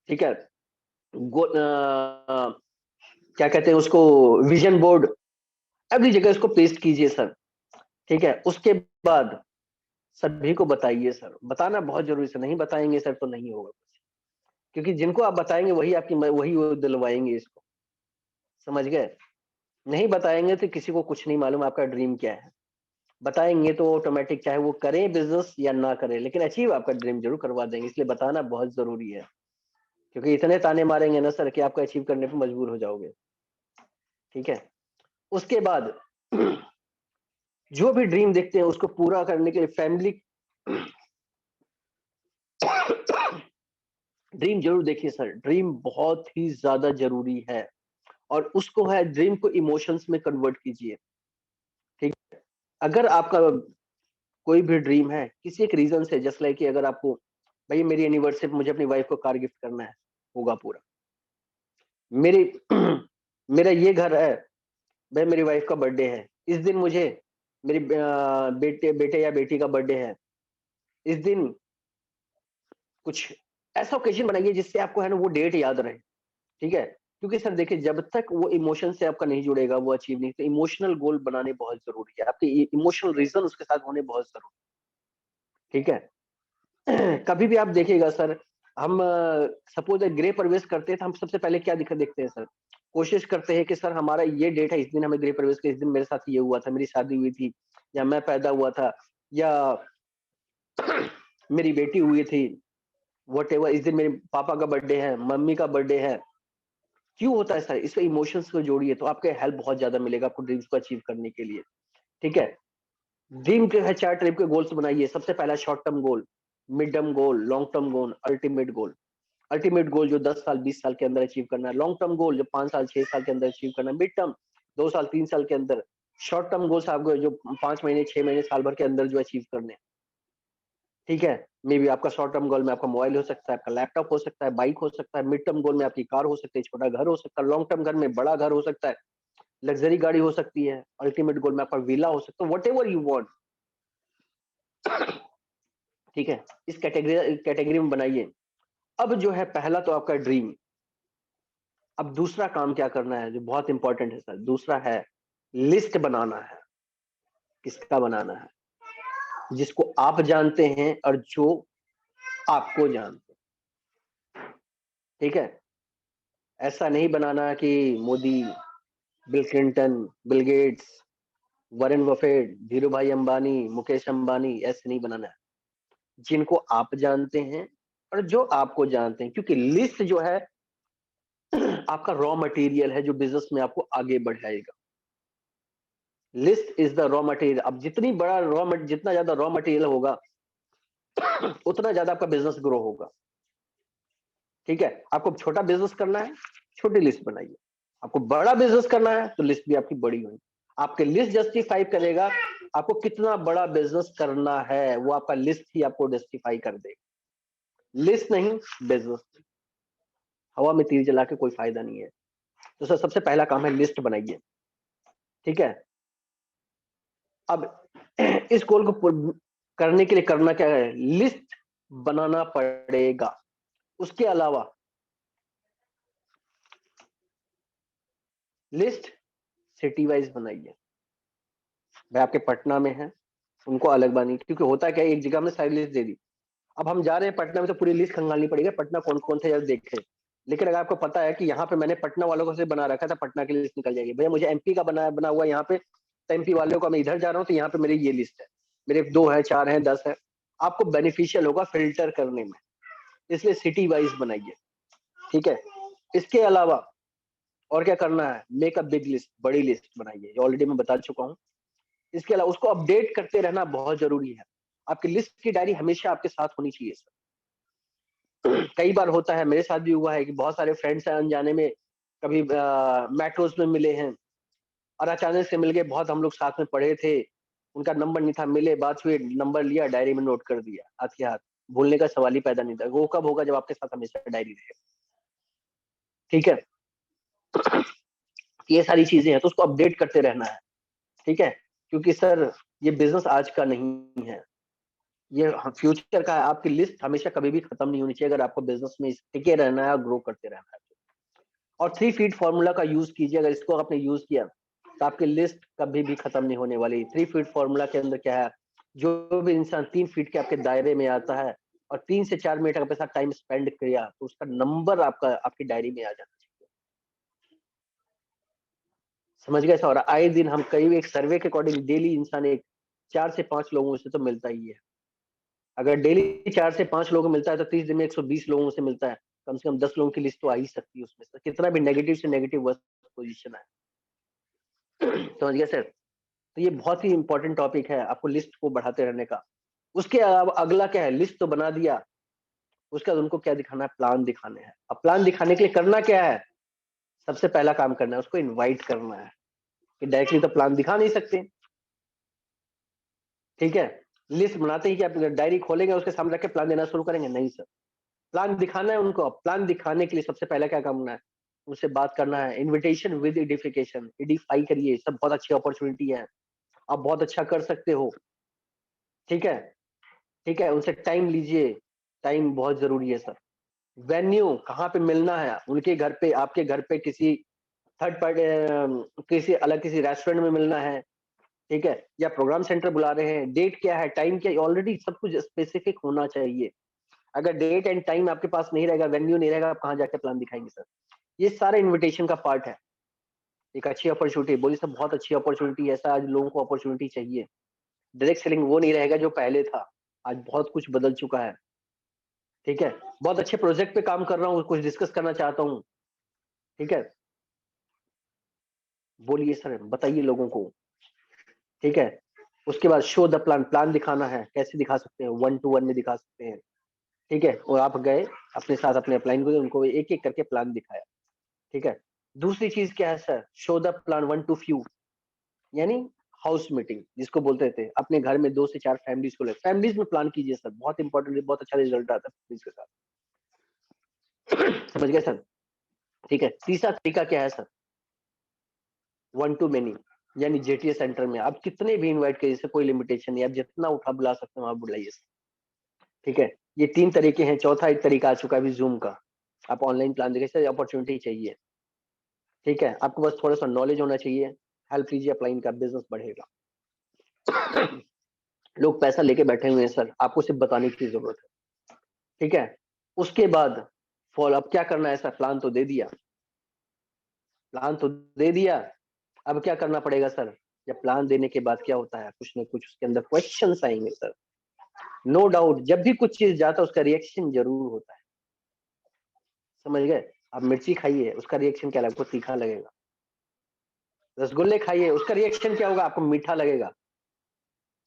ठीक है, क्या कहते हैं उसको, विजन बोर्ड, एवरी जगह इसको पेस्ट कीजिए सर। ठीक है, उसके बाद सभी को बताइए सर, बताना बहुत जरूरी है, नहीं बताएंगे सर तो नहीं होगा कुछ, क्योंकि जिनको आप बताएंगे वही वो दिलवाएंगे इसको, समझ गए? नहीं बताएंगे तो किसी को कुछ नहीं मालूम आपका ड्रीम क्या है। बताएंगे तो ऑटोमेटिक चाहे वो करें बिजनेस या ना करें, लेकिन अचीव आपका ड्रीम जरूर करवा देंगे, इसलिए बताना बहुत जरूरी है, क्योंकि इतने ताने मारेंगे ना सर कि आपको अचीव करने पे मजबूर हो जाओगे। ठीक है, उसके बाद जो भी ड्रीम देखते हैं उसको पूरा करने के लिए फैमिली ड्रीम जरूर देखिए सर, ड्रीम बहुत ही ज्यादा जरूरी है, और उसको है ड्रीम को इमोशंस में कन्वर्ट कीजिए। ठीक है, अगर आपका कोई भी ड्रीम है किसी एक रीजन से, जस्ट लाइक कि अगर आपको भाई मेरी एनिवर्सरी पे मुझे अपनी वाइफ को कार गिफ्ट करना है, होगा पूरा। मेरी मेरा ये घर है, भाई मेरी वाइफ का बर्थडे है, इस दिन मुझे मेरी बेटे या बेटी का बर्थडे है, इस दिन कुछ ऐसा ओकेजन बनाइए जिससे आपको है ना वो डेट याद रहे। ठीक है, क्योंकि सर देखिए जब तक वो इमोशन से आपका नहीं जुड़ेगा वो अचीव नहीं, तो इमोशनल गोल बनाने बहुत जरूरी है, आपके इमोशनल रीजन उसके साथ होने बहुत जरूरी है। ठीक है कभी भी आप देखिएगा सर, हम सपोज गृह प्रवेश करते हैं तो हम सबसे पहले क्या देखते हैं सर, कोशिश करते हैं कि सर हमारा ये डेट है, इस दिन हमें गृह प्रवेश का, इस दिन मेरे साथ ये हुआ था, मेरी शादी हुई थी, या मैं पैदा हुआ था, या मेरी बेटी हुई थी, वट एवर, इस दिन मेरे पापा का बर्थडे है, मम्मी का बर्थडे है। क्यों होता है सर, इसमें इमोशंस को जोड़िए तो आपके हेल्प बहुत ज्यादा मिलेगा आपको ड्रीम्स को अचीव करने के लिए। ठीक है, ड्रीम जो है 4 टाइप के गोल्स बनाइए। सबसे पहला short term goal, mid term goal, long term goal, ultimate goal. Ultimate goal जो 10 साल 20 साल के अंदर अचीव करना है, लॉन्ग टर्म गोल जो 5 साल 6 साल के अंदर अचीव करना है, मिड टर्म 2 साल 3 साल के अंदर, शॉर्ट टर्म गोल्स आपको जो 5 महीने 6 महीने साल भर के अंदर जो अचीव करने हैं। ठीक है, मे बी आपका शॉर्ट टर्म गोल में आपका मोबाइल हो सकता है, आपका लैपटॉप हो सकता है, बाइक हो सकता है, मिड टर्म गोल में आपकी कार हो सकती है, छोटा घर हो सकता है, लॉन्ग टर्म घर में बड़ा घर हो सकता है, लग्जरी गाड़ी हो सकती है, अल्टीमेट गोल में आपका विला हो सकता है, वट एवर यू वांट। ठीक है, इस कैटेगरी में बनाइए। अब जो है पहला तो आपका ड्रीम, अब दूसरा काम क्या करना है जो बहुत इंपॉर्टेंट है सर, दूसरा है लिस्ट बनाना है। किसका बनाना है? जिसको आप जानते हैं और जो आपको जानते हैं। ठीक है, ऐसा नहीं बनाना कि Modi, bill Clinton, Bill Gates, Warren Buffett, Dhiru भाई अंबानी, मुकेश अंबानी, ऐसे नहीं बनाना है। जिनको आप जानते हैं और जो आपको जानते हैं, क्योंकि लिस्ट जो है आपका रॉ मटेरियल है जो बिजनेस में आपको आगे बढ़ाएगा। List is the raw material. अब जितना ज्यादा रॉ मटेरियल होगा उतना ज्यादा आपका बिजनेस ग्रो होगा। ठीक है, आपको छोटा बिजनेस करना है, छोटी लिस्ट बनाइए। आपको बड़ा बिजनेस करना है तो लिस्ट भी आपकी बड़ी होगी। आपके लिस्ट जस्टिफाई करेगा आपको कितना बड़ा बिजनेस करना है, वो आपका लिस्ट ही आपको जस्टिफाई कर देगा, लिस्ट नहीं बिजनेस। हवा में तीर जला के कोई फायदा नहीं है। तो सर सबसे पहला काम है लिस्ट बनाइए। ठीक है, अब इस गोल को करने के लिए करना क्या है, लिस्ट बनाना पड़ेगा। उसके अलावा लिस्ट सिटी वाइज बनाइए। भाई आपके पटना में है, उनको अलग बनी, क्योंकि होता क्या है एक जगह में सारी लिस्ट दे दी, अब हम जा रहे हैं पटना में तो पूरी लिस्ट खंगालनी पड़ेगी, पटना कौन कौन से देखे। लेकिन अगर आपको पता है कि यहाँ पे मैंने पटना वालों को से बना रखा था, पटना की लिस्ट निकल जाएगी। भैया मुझे एमपी का बना हुआ यहाँ पे, तो एमपी वालों का मैं इधर जा रहा हूँ तो यहाँ पे मेरी ये लिस्ट है, मेरे 2 है 4 है 10 है। आपको बेनिफिशियल होगा फिल्टर करने में, इसलिए सिटी वाइज बनाइए। ठीक है, इसके अलावा और क्या करना है, मेक अ बिग लिस्ट, बड़ी लिस्ट बनाइए, ऑलरेडी मैं बता चुका हूँ। इसके अलावा उसको अपडेट करते रहना बहुत जरूरी है। आपकी लिस्ट की डायरी हमेशा आपके साथ होनी चाहिए सर। कई बार होता है, मेरे साथ भी हुआ है कि बहुत सारे फ्रेंड्स हैं, अनजाने में कभी मेट्रोज में मिले हैं और अचानक से मिल गए, बहुत हम लोग साथ में पढ़े थे, उनका नंबर नहीं था, मिले, बात हुई, नंबर लिया, डायरी में नोट कर दिया हाथ के हाथ, भूलने का सवाल ही पैदा नहीं था। वो कब होगा, जब आपके साथ हमेशा डायरी रहे। ठीक है, ये सारी चीजें हैं तो उसको अपडेट करते रहना है। ठीक है, क्योंकि सर ये बिजनेस आज का नहीं है, ये फ्यूचर का है। आपकी लिस्ट हमेशा कभी भी खत्म नहीं होनी चाहिए अगर आपको बिजनेस में टिके रहना है और ग्रो करते रहना है। और 3 फीट फॉर्मूला का यूज कीजिए, अगर इसको आपने यूज किया तो आपकी लिस्ट कभी भी खत्म नहीं होने वाली। 3 फीट फॉर्मूला के अंदर क्या है, जो भी इंसान 3 फीट के आपके दायरे में आता है और 3 से 4 मिनट आपके साथ टाइम स्पेंड किया, तो उसका नंबर आपका आपकी डायरी में आ जाना चाहिए। समझ गए सर? और आए दिन हम कई एक सर्वे के अकॉर्डिंग डेली इंसान एक 4 से 5 लोगों से तो मिलता ही है। अगर डेली 4 से 5 लोगों को मिलता है तो 30 दिन में 120 लोगों से मिलता है। कम से कम 10 लोगों की लिस्ट तो आ ही सकती है उसमें से। कितना भी नेगेटिव से नेगेटिव वर्स्ट पोज़ीशन है। समझ गए सर? तो ये बहुत ही इंपॉर्टेंट टॉपिक है, आपको लिस्ट को बढ़ाते रहने का। उसके अलावा अगला क्या है, लिस्ट तो बना दिया, उसके बाद उनको क्या दिखाना है, प्लान दिखाने हैं। अब प्लान दिखाने के लिए करना क्या है, सबसे पहला काम करना है, उसको इनवाइट करना है। कि डायरेक्टली तो प्लान दिखा नहीं सकते, ठीक है? लिस्ट बनाते ही कि आप डायरी खोलेंगे, उसके सामने रख के प्लान देना शुरू करेंगे, नहीं सर। प्लान दिखाना है उनको। प्लान दिखाने के लिए सबसे पहले क्या करना है, उनसे बात करना है। इन्विटेशन विद एडिफिकेशन, एडिफाई करिए, सब बहुत अच्छी अपॉर्चुनिटी है, आप बहुत अच्छा कर सकते हो, ठीक है? ठीक है, उनसे टाइम लीजिए, टाइम बहुत जरूरी है सर। वेन्यू कहाँ पे मिलना है, उनके घर पे, आपके घर पे, किसी थर्ड पार्टी, किसी अलग किसी रेस्टोरेंट में मिलना है, ठीक है? या प्रोग्राम सेंटर बुला रहे हैं, डेट क्या है, टाइम क्या है, ऑलरेडी सब कुछ स्पेसिफिक होना चाहिए। अगर डेट एंड टाइम आपके पास नहीं रहेगा, वेन्यू नहीं रहेगा, आप कहाँ जाके प्लान दिखाएंगे सर? ये सारा इन्विटेशन का पार्ट है। एक अच्छी अपॉर्चुनिटी बोली सर, बहुत अच्छी अपॉर्चुनिटी है, ऐसा आज लोगों को अपॉर्चुनिटी चाहिए। डायरेक्ट सेलिंग वो नहीं रहेगा जो पहले था, आज बहुत कुछ बदल चुका है, ठीक है? बहुत अच्छे प्रोजेक्ट पे काम कर रहा हूँ, कुछ डिस्कस करना चाहता हूँ, ठीक है? बोलिए सर, बताइए लोगों को, ठीक है? उसके बाद शो द प्लान, प्लान दिखाना है, कैसे दिखा सकते हैं, 1 टू 1 में दिखा सकते हैं, ठीक है? और आप गए अपने साथ अपने अपलाइन को, उनको एक एक करके प्लान दिखाया, ठीक है? दूसरी चीज क्या है sir, show the plan 1 to few, यानी हाउस मीटिंग जिसको बोलते थे, अपने घर में 2 से 4 फैमिलीज को ले, फैमिलीज में प्लान कीजिए सर, बहुत इंपॉर्टेंट, बहुत अच्छा रिजल्ट आता है फैमिलीज के साथ। समझ गए सर? ठीक है। तीसरा तरीका क्या है सर, 1 टू मेनी, यानी जेटीए सेंटर में आप कितने भी इनवाइट करिए, इससे कोई लिमिटेशन नहीं, आप जितना उठा बुला सकते हो आप बुलाइए, ठीक है? ये 3 तरीके हैं, चौथा एक तरीका आ चुका है अभी जूम का। आप ऑनलाइन प्लान देखिए सर, अपॉर्चुनिटी चाहिए, ठीक है? आपको बस थोड़ा सा नॉलेज होना चाहिए, हेल्प कीजिए, अपलाइन का बिजनेस बढ़ेगा। लोग पैसा लेके बैठे हुए हैं सर, आपको सिर्फ बताने की जरूरत है, ठीक है? उसके बाद फॉलो अप क्या करना है सर, प्लान तो दे दिया, प्लान तो दे दिया, अब क्या करना पड़ेगा सर? जब प्लान देने के बाद क्या होता है, कुछ ना कुछ उसके अंदर क्वेश्चंस आएंगे सर। नो डाउट, जब भी कुछ चीज जाता है उसका रिएक्शन जरूर होता है। समझ गए? आप मिर्ची खाइए, उसका रिएक्शन क्या लगेगा, आपको तीखा लगेगा। रसगुल्ले खाइए, उसका रिएक्शन क्या होगा, आपको मीठा लगेगा,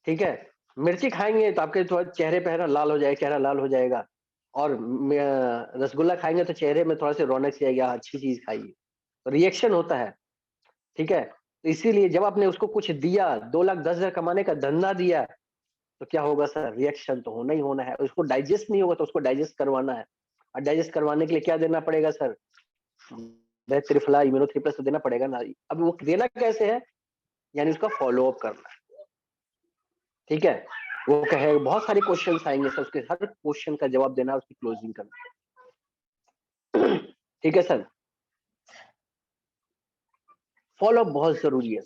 ठीक है? मिर्ची खाएंगे तो आपके थोड़ा चेहरे पे है ना लाल हो जाएगा, चेहरा लाल हो जाएगा। और रसगुल्ला खाएंगे तो चेहरे में थोड़ा सी रौनक सी आएगी, अच्छी चीज खाइए, रिएक्शन होता है, ठीक है? तो इसीलिए जब आपने उसको कुछ दिया, 2,10,000 कमाने का धंधा दिया, तो क्या होगा सर, रिएक्शन तो होना ही होना है। उसको डाइजेस्ट नहीं होगा तो उसको डाइजेस्ट करवाना है, और डाइजेस्ट करवाने के लिए क्या देना पड़ेगा सर, त्रिफला इम्यूनोथेरेपी तो देना पड़ेगा ना। अब वो देना कैसे है, यानी उसका फॉलो अप करना है, ठीक है? वो कहे बहुत सारे क्वेश्चन आएंगे सर, उसके हर क्वेश्चन का जवाब देना, उसकी क्लोजिंग करना, ठीक है सर? फॉलो अप बहुत जरूरी है,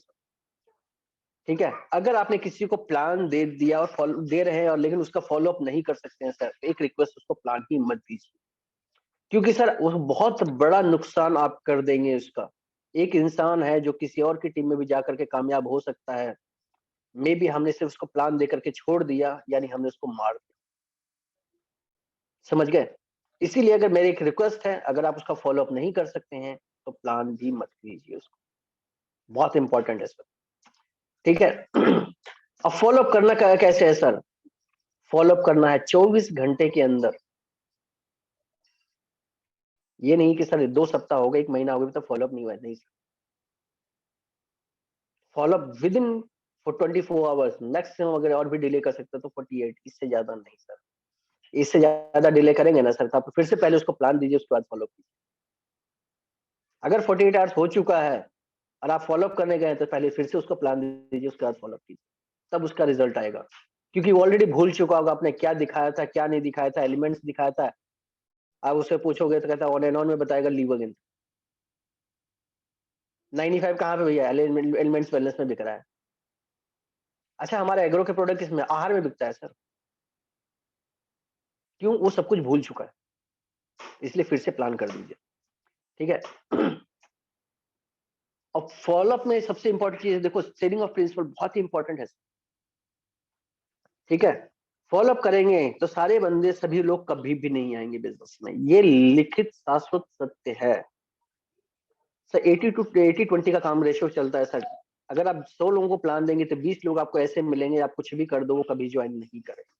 ठीक है? अगर आपने किसी को प्लान दे दिया और फॉलो दे रहे हैं और लेकिन उसका फॉलो अप नहीं कर सकते हैं सर, एक रिक्वेस्ट, उसको प्लान ही मत दीजिए, क्योंकि सर वो बहुत बड़ा नुकसान आप कर देंगे उसका। एक इंसान है जो किसी और की टीम में भी जाकर के कामयाब हो सकता है, मे बी हमने सिर्फ उसको प्लान दे करके छोड़ दिया, यानी हमने उसको मार दिया। समझ गए? इसीलिए अगर मेरी एक रिक्वेस्ट है, अगर आप उसका फॉलो अप नहीं कर सकते हैं तो प्लान भी मत कीजिए उसको, बहुत इंपॉर्टेंट है सर, ठीक है? अब फॉलो अप करना कैसे है सर, फॉलो अप करना है 24 घंटे के अंदर। ये नहीं कि सर 2 सप्ताह हो गए, 1 महीना हो गया, तब फॉलो अप नहीं हुआ, नहीं sir. Follow up with in for 24 hours maximum, अगर और भी डिले कर सकते तो 48, इससे ज्यादा नहीं सर। इससे ज्यादा डिले करेंगे ना सर, तो आप फिर से पहले उसको प्लान दीजिए, उसके बाद फॉलो कीजिए। अगर 48 आवर्स हो चुका है और आप फॉलो अप करने गए तो पहले फिर से उसको प्लान दीजिए, उसके बाद फॉलो अप कीजिए, तब उसका रिजल्ट आएगा। क्योंकि वो ऑलरेडी भूल चुका होगा आपने क्या दिखाया था, क्या नहीं दिखाया था, एलिमेंट्स दिखाया था। आप उससे पूछोगे तो कहता है ऑन एंड ऑन में बताएगा, लीव अगेन। 95 कहाँ पे भैया, एलिमेंट्स बैलेंस में बिक रहा है। अच्छा, हमारा एग्रो के प्रोडक्ट किसमें? आहार में बिकता है सर। क्यों? वो सब कुछ भूल चुका है, इसलिए फिर से प्लान कर दीजिए, ठीक है। और फॉलोअप में सबसे इंपॉर्टेंट चीज देखो, सेलिंग ऑफ प्रिंसिपल बहुत ही इंपॉर्टेंट है, ठीक है। फॉलोअप करेंगे तो सारे बंदे, सभी लोग कभी भी नहीं आएंगे बिजनेस में, ये लिखित शाश्वत सत्य है सर। 80-20 का काम रेशियो चलता है सर। अगर आप 100 लोगों को प्लान देंगे तो 20 लोग आपको ऐसे मिलेंगे, आप कुछ भी कर दो वो कभी ज्वाइन नहीं करेंगे,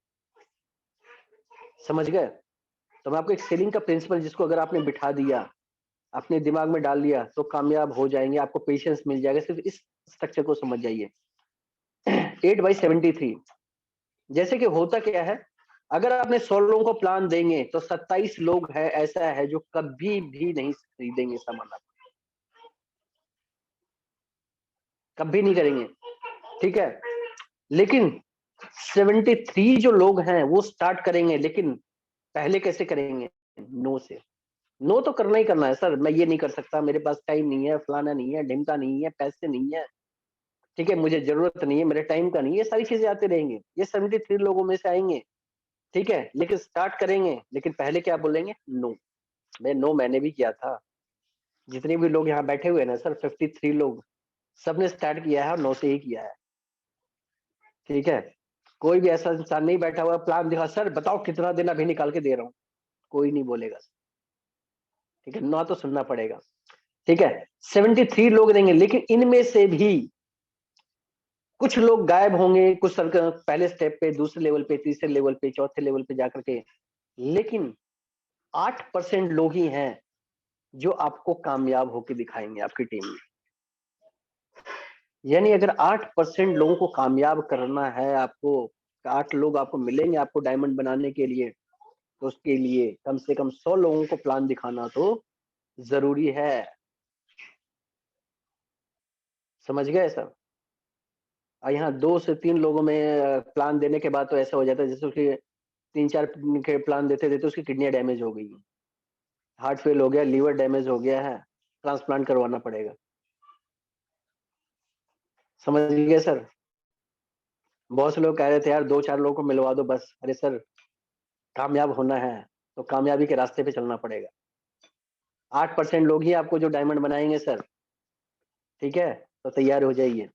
समझ गए? तो मैं आपको एक सेलिंग का प्रिंसिपल, जिसको अगर आपने बिठा दिया, अपने दिमाग में डाल लिया, तो कामयाब हो जाएंगे। आपको पेशेंस मिल जाएगा, सिर्फ इस स्ट्रक्चर को समझ जाइए। 8/73, जैसे कि होता क्या है, अगर आपने 100 लोगों को प्लान देंगे तो 27 लोग है ऐसा है जो कभी भी नहीं खरीदेंगे सामान, आप कभी नहीं करेंगे, ठीक है। लेकिन 73 जो लोग हैं वो स्टार्ट करेंगे, लेकिन पहले कैसे करेंगे? नो से। नो तो करना ही करना है सर, मैं ये नहीं कर सकता, मेरे पास टाइम नहीं है, फलाना नहीं है, ढिमका नहीं है, पैसे नहीं है, ठीक है, मुझे जरूरत नहीं है, मेरे टाइम का नहीं है, ये सारी चीजें आती रहेंगी। ये 73 लोगों में से आएंगे, ठीक है, लेकिन स्टार्ट करेंगे, लेकिन पहले क्या बोलेंगे? नो। नो मैंने भी किया था। जितने भी लोग यहाँ बैठे हुए हैं ना सर, 53 लोग, सबने स्टार्ट किया है और नो से ही किया है, ठीक है। कोई भी ऐसा इंसान नहीं बैठा हुआ, प्लान दिखा, सर बताओ कितना दिन अभी निकाल के दे रहा हूँ, कोई नहीं बोलेगा, ठीक है, ना तो सुनना पड़ेगा, ठीक है। 73 लोग देंगे, लेकिन इनमें से भी कुछ लोग गायब होंगे, कुछ पहले स्टेप पे, दूसरे लेवल पे, तीसरे लेवल पे, चौथे लेवल पे जाकर के, लेकिन 8% लोग ही हैं जो आपको कामयाब होकर दिखाएंगे आपकी टीम में। यानी अगर 8% लोगों को कामयाब करना है आपको, 8 लोग आपको मिलेंगे आपको डायमंड बनाने के लिए, तो उसके लिए कम से कम 100 लोगों को प्लान दिखाना तो जरूरी है, समझ गए सर? और यहाँ 2 से 3 लोगों में प्लान देने के बाद तो ऐसा हो जाता है जैसे उसके 3-4 के प्लान देते देते उसकी किडनियां डैमेज हो गई, हार्ट फेल हो गया, लीवर डैमेज हो गया है, ट्रांसप्लांट करवाना पड़ेगा, समझ गए सर? बहुत से लोग कह रहे थे यार 2-4 लोगों को मिलवा दो बस। अरे सर, कामयाब होना है तो कामयाबी के रास्ते पे चलना पड़ेगा। 8% लोग ही आपको जो डायमंड बनाएंगे सर, ठीक है, तो तैयार हो जाइए।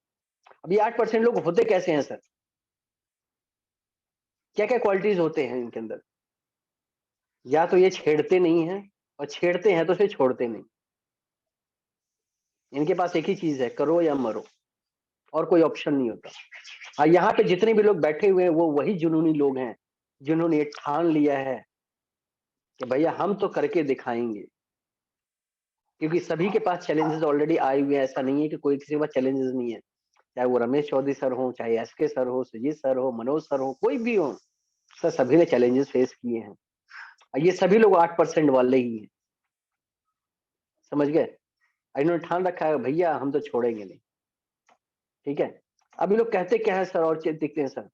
अब ये 8% लोग होते कैसे हैं सर? क्या क्या क्वालिटीज होते हैं इनके अंदर? या तो ये छेड़ते नहीं है, और छेड़ते हैं तो फिर छोड़ते नहीं। इनके पास एक ही चीज है, करो या मरो, और कोई ऑप्शन नहीं होता। हाँ, यहाँ पे जितने भी लोग बैठे हुए हैं वो वही जुनूनी लोग हैं जिन्होंने ये ठान लिया है कि भैया हम तो करके दिखाएंगे, क्योंकि सभी के पास चैलेंजेस ऑलरेडी आए हुए हैं। ऐसा नहीं है कि कोई किसी के पास चैलेंजेस नहीं है, चाहे वो रमेश चौधरी सर हो, चाहे एसके सर हो, सुजीत सर हो, मनोज सर हो, कोई भी हो सर, सभी ने चैलेंजेस फेस किए हैं। और ये सभी लोग 8% वाले ही हैं, समझ गए? इन्होंने ठान रखा है भैया हम तो छोड़ेंगे नहीं, ठीक है। अब ये लोग कहते क्या है सर, और चीज दिखते हैं सर,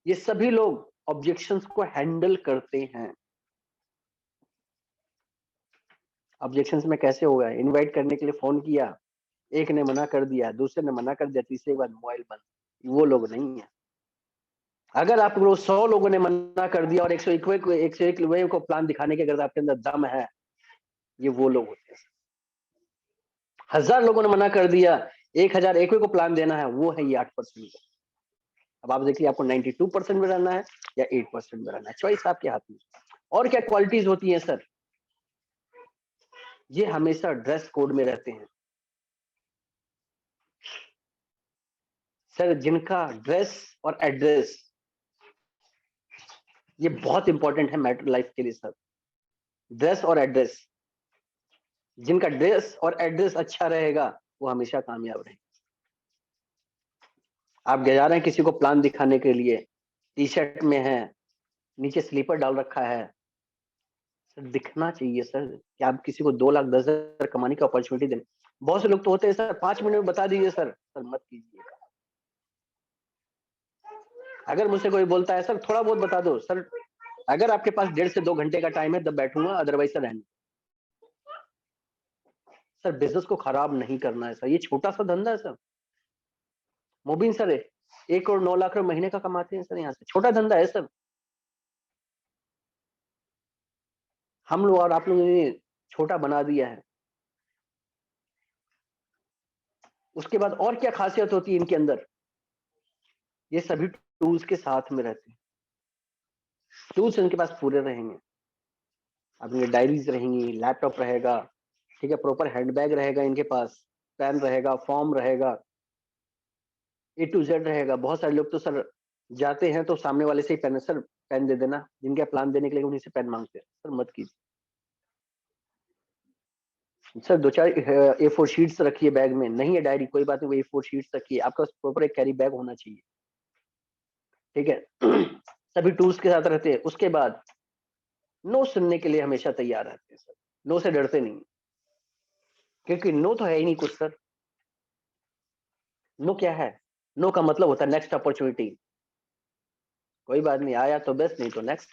ये सभी लोग ऑब्जेक्शंस को हैंडल करते हैं। ऑब्जेक्शंस में कैसे होगा? इनवाइट करने के लिए फोन किया, एक ने मना कर दिया, दूसरे ने मना कर दिया, तीसरे के बाद मोबाइल बंद, वो लोग नहीं है। अगर आप लोग 100 लोगों ने मना कर दिया और 101 लोगों को प्लान दिखाने के अगर आपके अंदर दम है, ये वो लोग होते हैं। 1000 लोगों ने मना कर दिया, 1001 को प्लान देना है, वो है ये 8%। अब आप देखिए आपको 92% में रहना है या 8% में रहना है, चॉइस आपके हाथ में। और क्या क्वालिटीज होती हैं सर? ये हमेशा ड्रेस कोड में रहते हैं सर, जिनका ड्रेस और एड्रेस, ये बहुत इंपॉर्टेंट है मैटर लाइफ के लिए सर। ड्रेस और एड्रेस, जिनका ड्रेस और एड्रेस अच्छा रहेगा वो हमेशा कामयाब रहेगा। आप जा रहे हैं किसी को प्लान दिखाने के लिए, टी शर्ट में है, नीचे स्लीपर डाल रखा है, सर दिखना चाहिए सर कि आप किसी को 2 लाख 10 हजार कमाने की अपॉर्चुनिटी दें। बहुत से लोग तो होते हैं सर 5 मिनट में बता दीजिए सर, सर मत कीजिएगा। अगर मुझसे कोई बोलता है सर थोड़ा बहुत बता दो, सर अगर आपके पास 1.5 से 2 घंटे का टाइम है तब बैठूंगा, अदरवाइज सर रहने। सर बिजनेस को खराब नहीं करना है सर, ये छोटा सा धंधा है सर। मोबिन सर 1 करोड़ 9 लाख रुपए महीने का कमाते हैं सर यहाँ से। छोटा धंधा है सर। हम लोग और आप लोगों ने छोटा बना दिया है। उसके बाद और क्या खासियत होती है इनके अंदर? ये सभी टूल्स के साथ में रहते हैं। टूल्स इनके पास पूरे रहेंगे। अपनी डायरीज रहेंगी, लैपटॉप रहेगा, ठीक है, प्रॉपर हैंडबैग रहेगा इनके पास, पेन रहेगा, फॉर्म रहेगा, ए टू जेड रहेगा। बहुत सारे लोग तो सर जाते हैं तो सामने वाले से ही पेन, सर पेन दे देना, जिनके प्लान देने के लिए उन्हीं से पेन मांगते हैं। सर मत कीजिए। सर 2-4 A4 शीट्स रखिए बैग में। नहीं है डायरी, कोई बात नहीं, वो A4 शीट्स रखिए। आपका प्रॉपर एक कैरी बैग होना चाहिए, ठीक है। सभी टूल्स के साथ रहते हैं। उसके बाद नो सुनने के लिए हमेशा तैयार रहते हैं सर। नो से डरते नहीं, क्योंकि नो तो है ही नहीं कुछ सर। नो क्या है? नो का मतलब होता है नेक्स्ट अपॉर्चुनिटी। कोई बात नहीं, आया तो बेस्ट, नहीं तो नेक्स्ट।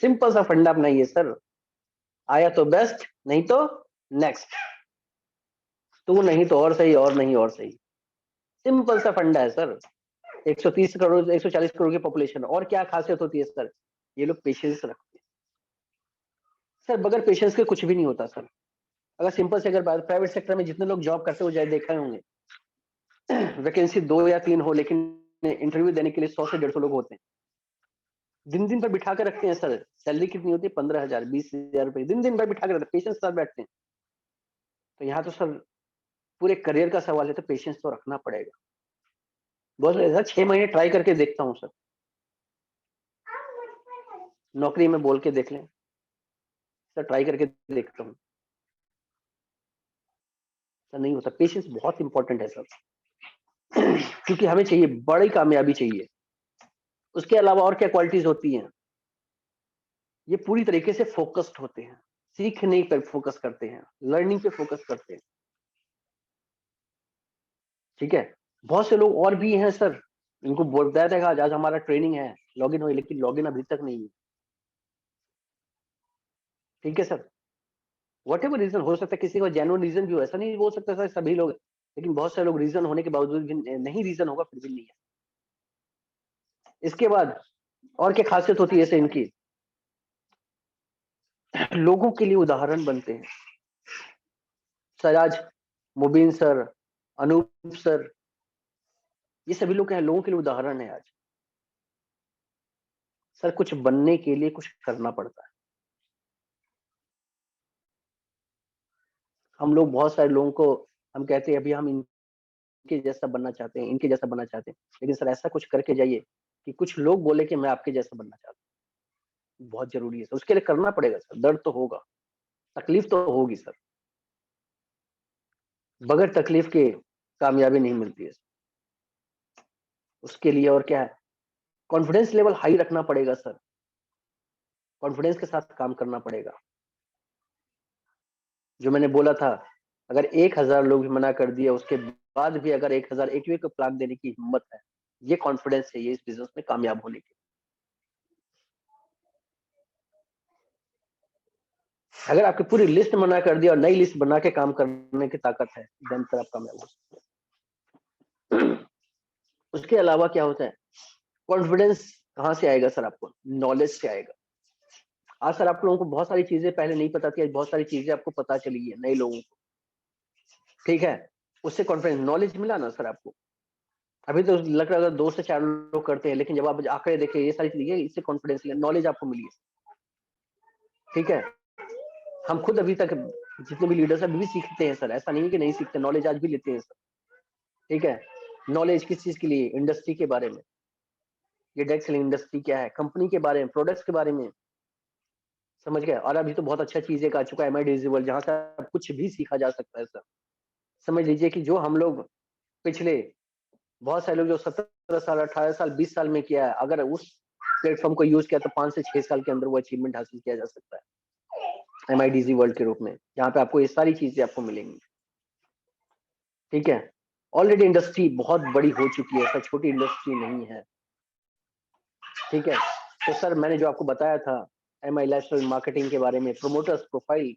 सिंपल सा फंडा अपनाइए सर। आया तो बेस्ट, नहीं तो नेक्स्ट। तू नहीं तो और सही, और नहीं और सही। सिंपल सा फंडा है सर। 130 करोड़ 140 करोड़ की पॉपुलेशन, और क्या खासियत होती है सर? ये लोग पेशेंस रखते हैं सर। बगैर पेशेंस के कुछ भी नहीं होता सर। अगर सिंपल से अगर बात, प्राइवेट सेक्टर में जितने लोग जॉब करते हो जाए देखा होंगे, वैकेंसी 2 या 3 हो, लेकिन इंटरव्यू देने के लिए 100 से 150 लोग होते हैं। दिन दिन भर बिठा कर रखते हैं सर। सैलरी कितनी होती है? 15,000 20,000 रुपए। दिन दिन भर बिठा कर रखते हैं, पेशेंस के साथ बैठते हैं। तो यहाँ तो सर पूरे करियर का सवाल है, तो पेशेंस तो रखना पड़ेगा। बहुत सर 6 महीने ट्राई करके देखता हूँ सर। नौकरी में बोल के देख लें सर, ट्राई करके देखता हूँ सर, नहीं होता। पेशेंस बहुत इंपॉर्टेंट है सर, क्योंकि हमें चाहिए, बड़ी कामयाबी चाहिए। उसके अलावा और क्या क्वालिटीज होती हैं? ये पूरी तरीके से फोकस्ड होते हैं, सीखने पर फोकस करते हैं, लर्निंग पे फोकस करते हैं, ठीक है। बहुत से लोग और भी हैं सर, इनको बताया था आज आज हमारा ट्रेनिंग है, लॉगिन हो, लेकिन लॉगिन अभी तक नहीं है, ठीक है सर। वट एवर रीजन हो सकता है, किसी का जेन्युइन रीजन भी हो, ऐसा नहीं बोल सकता सर सभी लोग, लेकिन बहुत सारे लोग रीजन होने के बावजूद भी नहीं, रीजन होगा फिर भी नहीं है। इसके बाद और क्या खासियत होती है सर इनकी? लोगों के लिए उदाहरण बनते हैं सर। आज मुबीन सर, अनूप सर, ये सभी लोग क्या है, लोगों के लिए उदाहरण है आज। सर कुछ बनने के लिए कुछ करना पड़ता है। हम लोग बहुत सारे लोगों को हम कहते हैं अभी हम इनके जैसा बनना चाहते हैं, इनके जैसा बनना चाहते हैं, लेकिन सर ऐसा कुछ करके जाइए कि कुछ लोग बोले कि मैं आपके जैसा बनना चाहता हूँ। बहुत जरूरी है सर, उसके लिए करना पड़ेगा सर। दर्द तो होगा, तकलीफ तो होगी सर। बगैर तकलीफ के कामयाबी नहीं मिलती है। उसके लिए और क्या है, कॉन्फिडेंस लेवल हाई रखना पड़ेगा सर। कॉन्फिडेंस के साथ काम करना पड़ेगा। जो मैंने बोला था, अगर 1,000 लोग भी मना कर दिए, उसके बाद भी अगर 1,000 एक को प्लान देने की हिम्मत है, ये कॉन्फिडेंस है, ये इस बिजनेस में कामयाब होने की। अगर आपकी पूरी लिस्ट मना कर दिया और नई लिस्ट बना के काम करने की ताकत है, देन सर आप कामयाब हो सकते हैं। उसके अलावा क्या होता है, कॉन्फिडेंस कहाँ से आएगा सर? आपको नॉलेज से आएगा। आज सर आप लोगों को बहुत सारी चीजें पहले नहीं पता थी, आज बहुत सारी चीजें आपको पता चली है, नए लोगों को, ठीक है। उससे कॉन्फिडेंस, नॉलेज मिला ना सर आपको। अभी तो लग रहा है 2 से 4 लोग करते हैं, लेकिन जब आप आंकड़े देखें, ये सारी चीजें, इससे कॉन्फिडेंस, नॉलेज आपको मिली है, ठीक है। हम खुद अभी तक जितने भी लीडर्स अभी भी सीखते हैं सर, ऐसा नहीं है कि नहीं सीखते, नॉलेज आज भी लेते हैं सर, ठीक है। नॉलेज किस चीज के लिए? इंडस्ट्री के बारे में, ये डायरेक्ट सेलिंग इंडस्ट्री क्या है, कंपनी के बारे में, प्रोडक्ट्स के बारे में, समझ गए। और अभी तो बहुत अच्छा चीज एक आ चुका है, MI डिजिबल, जहां से आप कुछ भी सीखा जा सकता है सर। समझ लीजिए कि जो हम लोग पिछले, बहुत सारे लोग जो 17 साल 18 साल 20 साल में किया है, अगर उस प्लेटफॉर्म को यूज किया तो 5 से 6 साल के अंदर वो अचीवमेंट हासिल किया जा सकता है, MIDZ वर्ल्ड के रूप में, जहाँ पे आपको ये सारी चीजें आपको मिलेंगी, ठीक है। ऑलरेडी इंडस्ट्री बहुत बड़ी हो चुकी है सर, छोटी इंडस्ट्री नहीं है, ठीक है। तो सर मैंने जो आपको बताया था MI लाइफस्टाइल मार्केटिंग के बारे में, प्रोमोटर्स प्रोफाइल,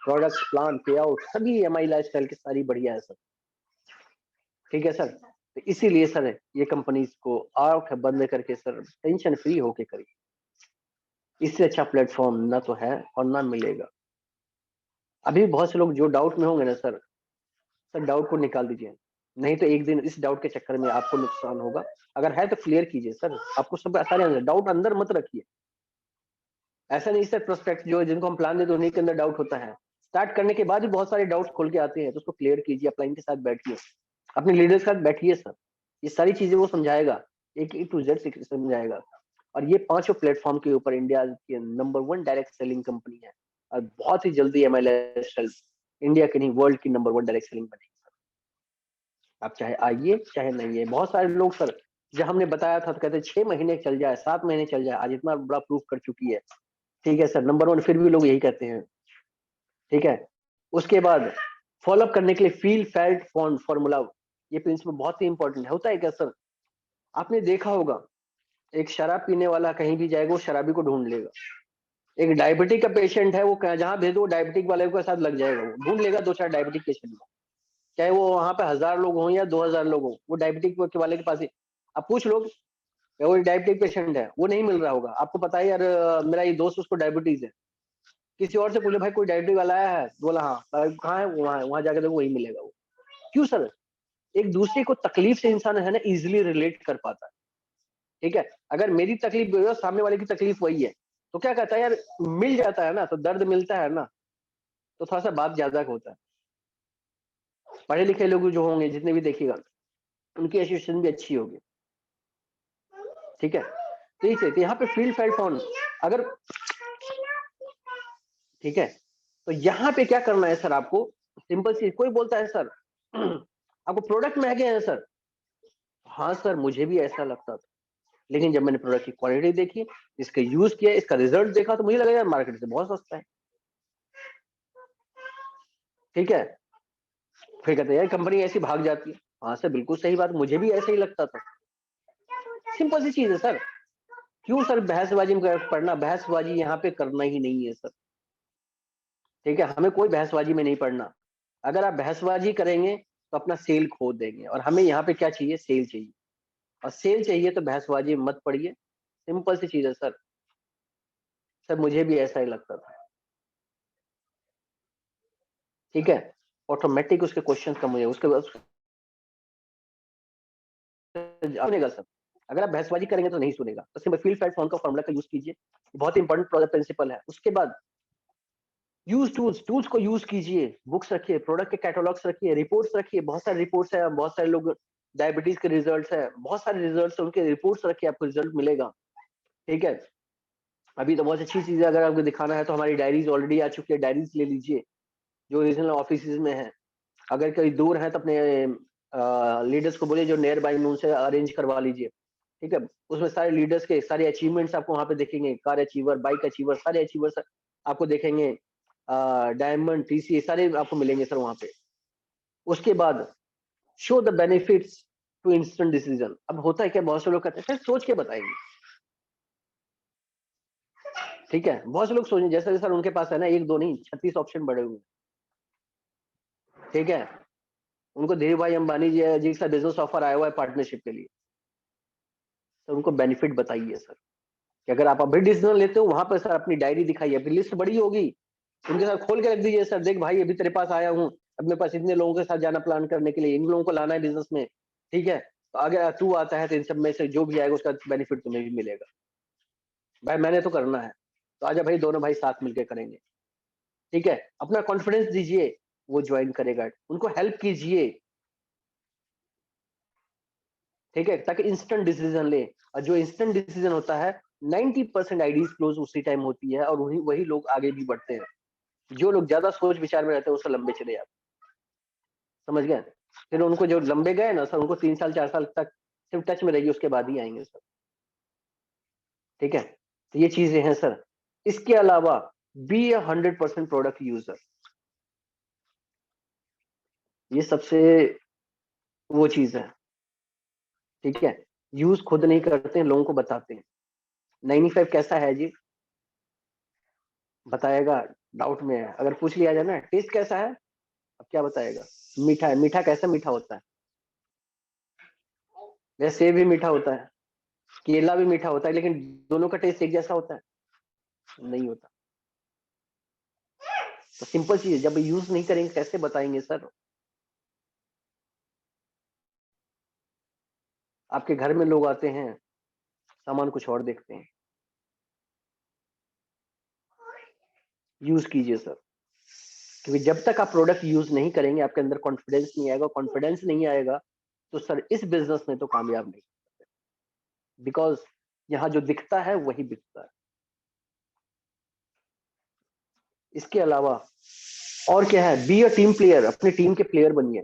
प्रोडक्ट प्लान, पे आउट, सभी MI लाइफस्टाइल की सारी बढ़िया है सर, ठीक है सर। तो इसीलिए सर ये कंपनीज को आंख बंद करके सर टेंशन फ्री होके करिए, इससे अच्छा प्लेटफॉर्म ना तो है और ना मिलेगा। अभी बहुत से लोग जो डाउट में होंगे ना सर, डाउट को निकाल दीजिए, नहीं तो एक दिन इस डाउट के चक्कर में आपको नुकसान होगा। अगर है तो क्लियर कीजिए सर, आपको सब सारे डाउट अंदर मत रखिए। ऐसा नहीं सर, प्रोस्पेक्ट जो जिनको हम प्लान देते हैं उन्हीं के अंदर डाउट होता है, स्टार्ट करने के बाद भी बहुत सारे डाउट्स खोल के आते हैं, तो उसको क्लियर कीजिए, अपलाइन के साथ बैठिए, अपने लीडर्स के साथ बैठिए सर, ये सारी चीजें वो समझाएगा, एक ए टू जेड समझाएगा। और ये पांचों प्लेटफॉर्म के ऊपर इंडिया की नंबर 1 डायरेक्ट सेलिंग कंपनी है, और बहुत ही जल्दी MLS इंडिया की नहीं वर्ल्ड की नंबर 1 डायरेक्ट सेलिंग बनेगी। आप चाहे आइए चाहे नहीं आइए। बहुत सारे लोग सर जब हमने बताया था तो कहते 6 महीने चल जाए, 7 महीने चल जाए, आज इतना बड़ा प्रूफ कर चुकी है। ठीक है सर, नंबर 1 फिर भी लोग यही कहते हैं। ठीक है, उसके बाद फॉलोअप करने के लिए फील फेल्ट फॉन्ड फॉर्मूला, ये प्रिंसिपल बहुत ही इंपॉर्टेंट होता है क्या सर? आपने देखा होगा एक शराब पीने वाला कहीं भी जाएगा वो शराबी को ढूंढ लेगा, एक डायबिटिक का पेशेंट है वो जहां भेज दो डायबिटिक वाले के साथ लग जाएगा, वो ढूंढ लेगा 2-4 डायबिटिक पेशेंट, चाहे वो वहां पे 1000 लोग हों या 2000 लोग हों, वो डायबिटिक के वाले के पास ही। अब पूछ लो, वो डायबिटिक पेशेंट है, वो नहीं मिल रहा होगा, आपको पता है यार मेरा ये दोस्त उसको डायबिटीज है, किसी और से पूछो भाई कोई डायबिटिक वाला आया है, बोला हाँ, कहाँ है, वहाँ वहां जाकर देखो वही मिलेगा वो। क्यों सर? एक दूसरे को तकलीफ से इंसान है ना इजिली रिलेट कर पाता है। ठीक है, अगर मेरी तकलीफ वही है सामने वाले की तकलीफ वही है, तो क्या कहता है यार, मिल जाता है ना, तो दर्द मिलता है ना, तो थोड़ा सा बात ज्यादा होता है। पढ़े लिखे लोग जो होंगे जितने भी देखिएगा, उनकी एसोसिएशन भी अच्छी होगी। ठीक है, ठीक है, तो यहाँ पे फील्ड फेल्ट ऑन, अगर ठीक है, तो यहाँ पे क्या करना है सर आपको, सिंपल सी, कोई बोलता है सर आपको प्रोडक्ट महंगे हैं सर, हाँ सर मुझे भी ऐसा लगता था, लेकिन जब मैंने प्रोडक्ट की क्वालिटी देखी, इसका यूज किया, इसका रिजल्ट देखा, तो मुझे लगा यार मार्केट से बहुत सस्ता है। ठीक है, फिर कहते हैं यार कंपनी ऐसी भाग जाती है, हाँ सर बिल्कुल सही बात, मुझे भी ऐसा ही लगता था। सिंपल सी चीज है सर, क्यों सर बहसबाजी में पढ़ना, बहसबाजी यहाँ पे करना ही नहीं है सर। ठीक है, हमें कोई बहसबाजी में नहीं पढ़ना, अगर आप बहसबाजी करेंगे तो अपना सेल खो देंगे, और हमें यहाँ पे क्या चाहिए, सेल चाहिए, और सेल चाहिए तो बहसबाजी में मत पढ़िए, सिंपल सी चीज है सर। सर मुझे भी ऐसा ही लगता था। ठीक है, ऑटोमेटिक उसके क्वेश्चन कम हो जाए, उसके बाद सुनेगा सर, अगर आप बहसबाजी करेंगे तो नहीं सुनेगा, तो सिंपल फील्ड फैट फॉर्म का फॉर्मूला का यूज कीजिए, बहुत इंपॉर्टेंट प्रिंसिपल है। उसके बाद यूज टूल्स, टूल्स को यूज कीजिए, बुक्स रखिए, प्रोडक्ट के कैटलॉग्स रखिए, रिपोर्ट्स रखिए, बहुत सारे रिपोर्ट्स है, बहुत सारे लोग डायबिटीज के रिजल्ट्स है, बहुत सारे रिजल्ट्स, उनके रिपोर्ट्स रखिए, आपको रिजल्ट मिलेगा। ठीक है, अभी तो बहुत अच्छी चीज है, अगर आपको दिखाना है तो हमारी डायरीज ऑलरेडी आ चुकी है, डायरीज ले लीजिए जो रीजनल ऑफिस में है, अगर कहीं दूर है तो अपने लीडर्स को बोलिए जो नियर बाई में, उनसे अरेंज करवा लीजिए। ठीक है, उसमें सारे लीडर्स के सारे अचीवमेंट्स आपको वहां पे देखेंगे, कार अचीवर, बाइक अचीवर, सारे अचीवर्स आपको देखेंगे, डायमंड, TC सारे आपको मिलेंगे सर वहां पे। उसके बाद show the benefits to instant decision. अब होता है क्या, बहुत से लोग कहते हैं सर सोच के बताएंगे। ठीक है, बहुत से लोग सोचें जैसे सर उनके पास है ना एक दो नहीं 36 ऑप्शन बढ़े हुए। ठीक है, उनको धीरू भाई अंबानी जी का बिजनेस ऑफर आया हुआ है पार्टनरशिप के लिए, तो उनको बेनिफिट बताइए सर, कि अगर आप अभी डिसीजन लेते हो, वहां पर सर अपनी डायरी दिखाइए, अपनी लिस्ट बड़ी होगी, उनके साथ खोल के रख दीजिए, सर देख भाई अभी तेरे पास आया हूँ, अब मेरे पास इतने लोगों के साथ जाना प्लान करने के लिए, इन लोगों को लाना है बिजनेस में। ठीक है, तो अगर तू आता है तो इन सब में से जो भी आएगा उसका बेनिफिट तुम्हें भी मिलेगा। भाई मैंने तो करना है, तो आजा भाई, दोनों भाई साथ मिलकर करेंगे। ठीक है, अपना कॉन्फिडेंस दीजिए, वो ज्वाइन करेगा, उनको हेल्प कीजिए। ठीक है, ताकि इंस्टेंट डिसीजन ले, और जो इंस्टेंट डिसीजन होता है 90% आईडीज क्लोज उसी टाइम होती है, और वही वही लोग आगे भी बढ़ते हैं। जो लोग ज्यादा सोच विचार में रहते हैं उससे लंबे चले जाते हैं, समझ गए? फिर उनको जो लंबे गए ना सर, उनको 3 साल 4 साल तक सिर्फ टच में रहेगी, उसके बाद ही आएंगे सर। ठीक है, तो ये चीजें हैं सर। इसके अलावा बी 100% प्रोडक्ट यूजर, ये सबसे वो चीज है। ठीक है, यूज खुद नहीं करते हैं, लोगों को बताते हैं। 95 कैसा है जी, बताएगा, डाउट में है, अगर पूछ लिया जाए ना टेस्ट कैसा है, अब क्या बताएगा, मीठा है, मीठा कैसा मीठा होता है, वह सेब भी मीठा होता है, केला भी मीठा होता है, लेकिन दोनों का टेस्ट एक जैसा होता है? नहीं होता। तो सिंपल चीज है, जब यूज नहीं करेंगे कैसे बताएंगे सर? आपके घर में लोग आते हैं, सामान कुछ और देखते हैं। यूज कीजिए सर, क्योंकि जब तक आप प्रोडक्ट यूज नहीं करेंगे आपके अंदर कॉन्फिडेंस नहीं आएगा, कॉन्फिडेंस नहीं आएगा तो सर इस बिजनेस में तो कामयाब नहीं, बिकॉज यहाँ जो दिखता है वही बिकता है। इसके अलावा और क्या है? बी अ टीम प्लेयर, अपनी टीम के प्लेयर बनिए,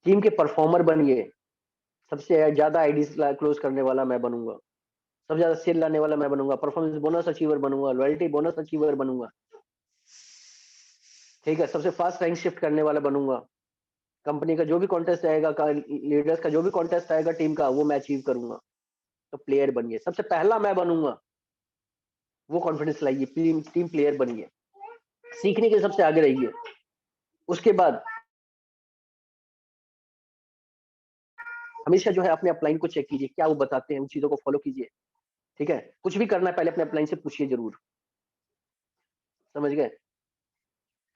टीम के परफॉर्मर बनिए। सबसे ज्यादा आईडीज क्लोज करने वाला मैं बनूंगा, सबसे ज्यादा सेल लाने वाला मैं बनूंगा, परफॉर्मेंस बोनस अचीवर बनूंगा, लॉयल्टी बोनस अचीवर बनूंगा। ठीक है, सबसे फास्ट रैंक शिफ्ट करने वाला बनूंगा। कंपनी का जो भी कॉन्टेस्ट आएगा, लीडर्स का जो भी कॉन्टेस्ट आएगा टीम का, वो मैं अचीव करूंगा। तो प्लेयर बनिए, सबसे पहला मैं बनूंगा, वो कॉन्फिडेंस लाइए, टीम टीम प्लेयर बनिए, सीखने के सबसे आगे रहिए। उसके बाद हमेशा जो है अपने अपलाइन को चेक कीजिए, क्या वो बताते हैं, उन चीजों को फॉलो कीजिए। ठीक है, कुछ भी करना है पहले अपने अपलाइन से पूछिए जरूर। समझ गए?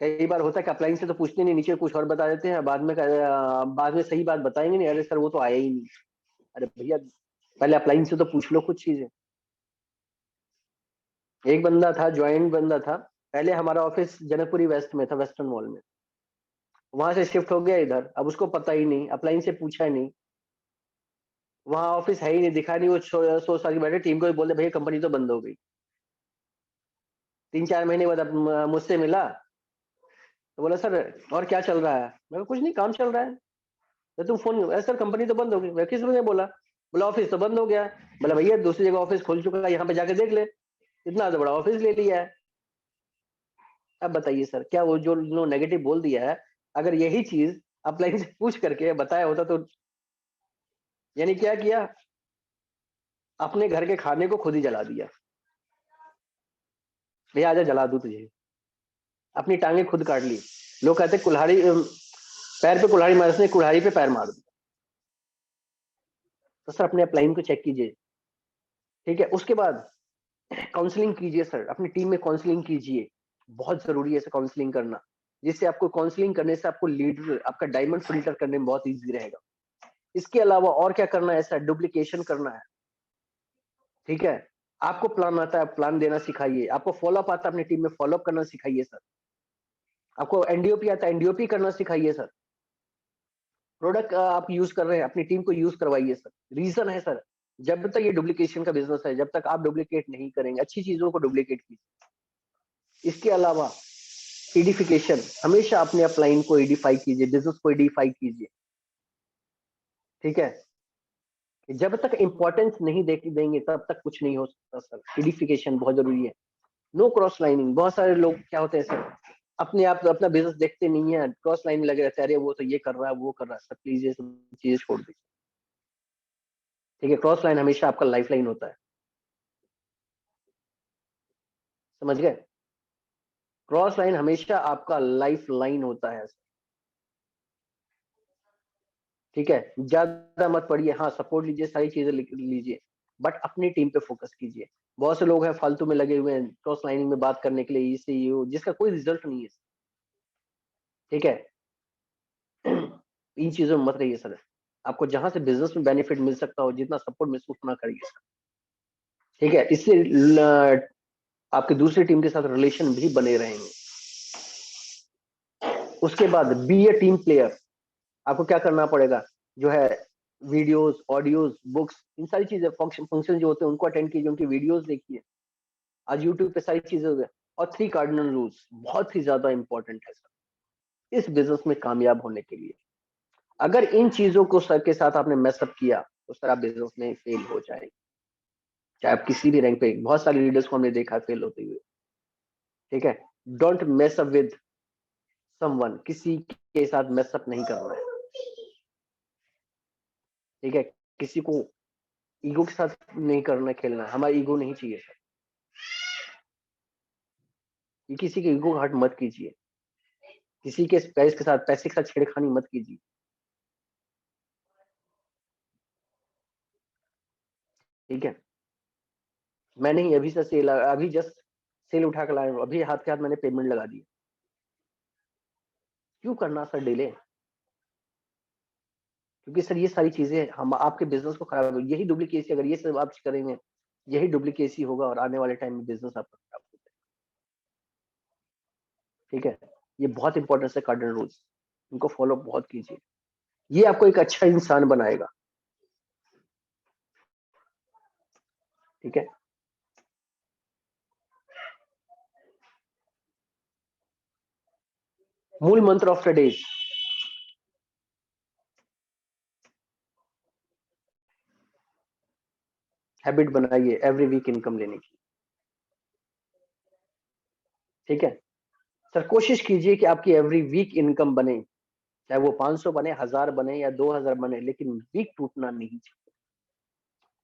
कई बार होता है कि अपलाइन से तो पूछते नहीं, नीचे कुछ और बता देते हैं, बाद में सही बात बताएंगे नहीं, अरे सर वो तो आया ही नहीं। अरे भैया, पहले अपलाइन से तो पूछ लो कुछ चीजें। एक बंदा था, ज्वाइंट बंदा था, पहले हमारा ऑफिस जनकपुरी वेस्ट में था, वेस्टर्न मॉल में। वहां से शिफ्ट हो गया इधर, अब उसको पता ही नहीं, अपलाइन से पूछा ही नहीं, वहां ऑफिस है ही नहीं, दिखा नहीं, वो सोच साल के बैठे, टीम को भी बोलते भैया कंपनी तो बंद हो गई। 3-4 महीने बाद मुझसे मिला, तो बोला सर और क्या चल रहा है? मैं कहा, कुछ नहीं, काम चल रहा है। तो तुम फोन, अरे सर कंपनी तो बंद हो गई। मैं, किस ने बोला? बोला ऑफिस तो बंद हो गया। बोला भैया दूसरी जगह ऑफिस खोल चुका है, यहाँ पे जाके देख ले, इतना तो बड़ा ऑफिस ले लिया है। अब बताइए सर, क्या वो जो नेगेटिव बोल दिया है, अगर यही चीज अपलाइन से पूछ करके बताया होता तो? यानी क्या किया? अपने घर के खाने को खुद ही जला दिया। भैया आजा जला दूं तुझे, अपनी टांगे खुद काट ली। लोग कहते कुल्हाड़ी पैर पे कुल्हाड़ी मारने से कुल्हाड़ी पे पैर मार दिया। तो सर अपने अपलाइन को चेक कीजिए। ठीक है, उसके बाद काउंसलिंग कीजिए सर, अपनी टीम में काउंसलिंग कीजिए, बहुत जरूरी है काउंसलिंग करना, जिससे आपको काउंसलिंग करने से आपको लीडर, आपका डायमंड फिल्टर करने में बहुत इजी रहेगा। इसके अलावा और क्या करना है सर? डुप्लीकेशन करना है। ठीक है, आपको प्लान आता है, प्लान देना सिखाइए, आपको फॉलोअप आता है, अपनी टीम में फॉलोअप करना सिखाइए सर, आपको एनडीओपी आता है, एनडीओपी करना सिखाइए सर। प्रोडक्ट आप यूज कर रहे हैं, अपनी टीम को यूज करवाइए सर। रीजन है सर, जब तक ये डुप्लीकेशन का बिजनेस है, जब तक आप डुप्लीकेट नहीं करेंगे, अच्छी चीजों को डुप्लीकेट कीजिए। इसके अलावा एडिफिकेशन, हमेशा अपने अपलाइन को एडिफाई कीजिए, बिजनेस को एडिफाई कीजिए। ठीक है, जब तक इंपॉर्टेंस नहीं देंगे तब तक कुछ नहीं हो सकता सर। एडिफिकेशन बहुत जरूरी है। नो क्रॉस लाइनिंग, बहुत सारे लोग क्या होते हैं सर, अपने आप अपना बिजनेस देखते नहीं है, क्रॉस लाइन में लगे रहते हैं, अरे वो तो ये कर रहा है, वो कर रहा है। सर प्लीज ये सब चीजें छोड़ दीजिए। ठीक है, क्रॉस लाइन हमेशा आपका लाइफ लाइन होता है। समझ गए? क्रॉस लाइन हमेशा आपका लाइफ लाइन होता है। ठीक है, ज्यादा मत पढ़िए, हाँ सपोर्ट लीजिए, सारी चीजें लिख लीजिए, बट अपनी टीम पे फोकस कीजिए। बहुत से लोग हैं फालतू में लगे हुए हैं क्रॉस लाइनिंग में बात करने के लिए, इससे ये वो, जिसका कोई रिजल्ट नहीं है। ठीक है, इन चीजों में मत रहिए सर। आपको जहां से बिजनेस में बेनिफिट मिल सकता हो, जितना सपोर्ट महसूस ना करिए सर। ठीक है, इससे आपके दूसरी टीम के साथ रिलेशन भी बने रहेंगे। उसके बाद बी ए टीम प्लेयर, आपको क्या करना पड़ेगा? जो है वीडियोस, ऑडियोज, बुक्स, इन सारी चीजें, फंक्शन जो होते हैं उनको अटेंड कीजिए, उनकी वीडियोस देखिए। आज यूट्यूब पे सारी चीजें हो गई। और 3 कार्डिनल रूल्स बहुत ही ज्यादा इंपॉर्टेंट है सर इस बिजनेस में कामयाब होने के लिए। अगर इन चीजों को सर के साथ आपने मैसअप किया तो सर आप बिजनेस में फेल हो जाएंगे, चाहे आप किसी भी रैंक पे। बहुत सारे लीडर्स को हमने देखा फेल होते हुए। ठीक है, don't mess up with someone, किसी के साथ मैसअप नहीं करना है। ठीक है, किसी को ईगो के साथ नहीं करना, खेलना है, हमारा ईगो नहीं चाहिए सर। ये किसी के ईगो हर्ट मत कीजिए, किसी के पैसे के साथ छेड़खानी मत कीजिए। ठीक है, मैं नहीं अभी से सेल, अभी जस्ट सेल उठा कर लाया हूँ, अभी हाथ के हाथ मैंने पेमेंट लगा दी। क्यों करना सर डिले? क्योंकि सर ये सारी चीजें हम आपके बिजनेस को खराब, यही डुप्लीकेसी, अगर ये सब आप करेंगे यही डुप्लीकेसी होगा और आने वाले टाइम में बिजनेस आपका खराब हो जाएगा। ठीक है, ये बहुत इंपॉर्टेंट है कार्डिनल रूल्स, इनको फॉलो बहुत कीजिए, ये आपको एक अच्छा इंसान बनाएगा। ठीक है, मूल मंत्र ऑफ द डे, हैबिट बनाइए एवरी वीक इनकम लेने की। ठीक है सर, कोशिश कीजिए कि आपकी एवरी वीक इनकम बने, चाहे वो 500 बने, 1000 बने या 2000 बने, लेकिन वीक टूटना नहीं चाहिए।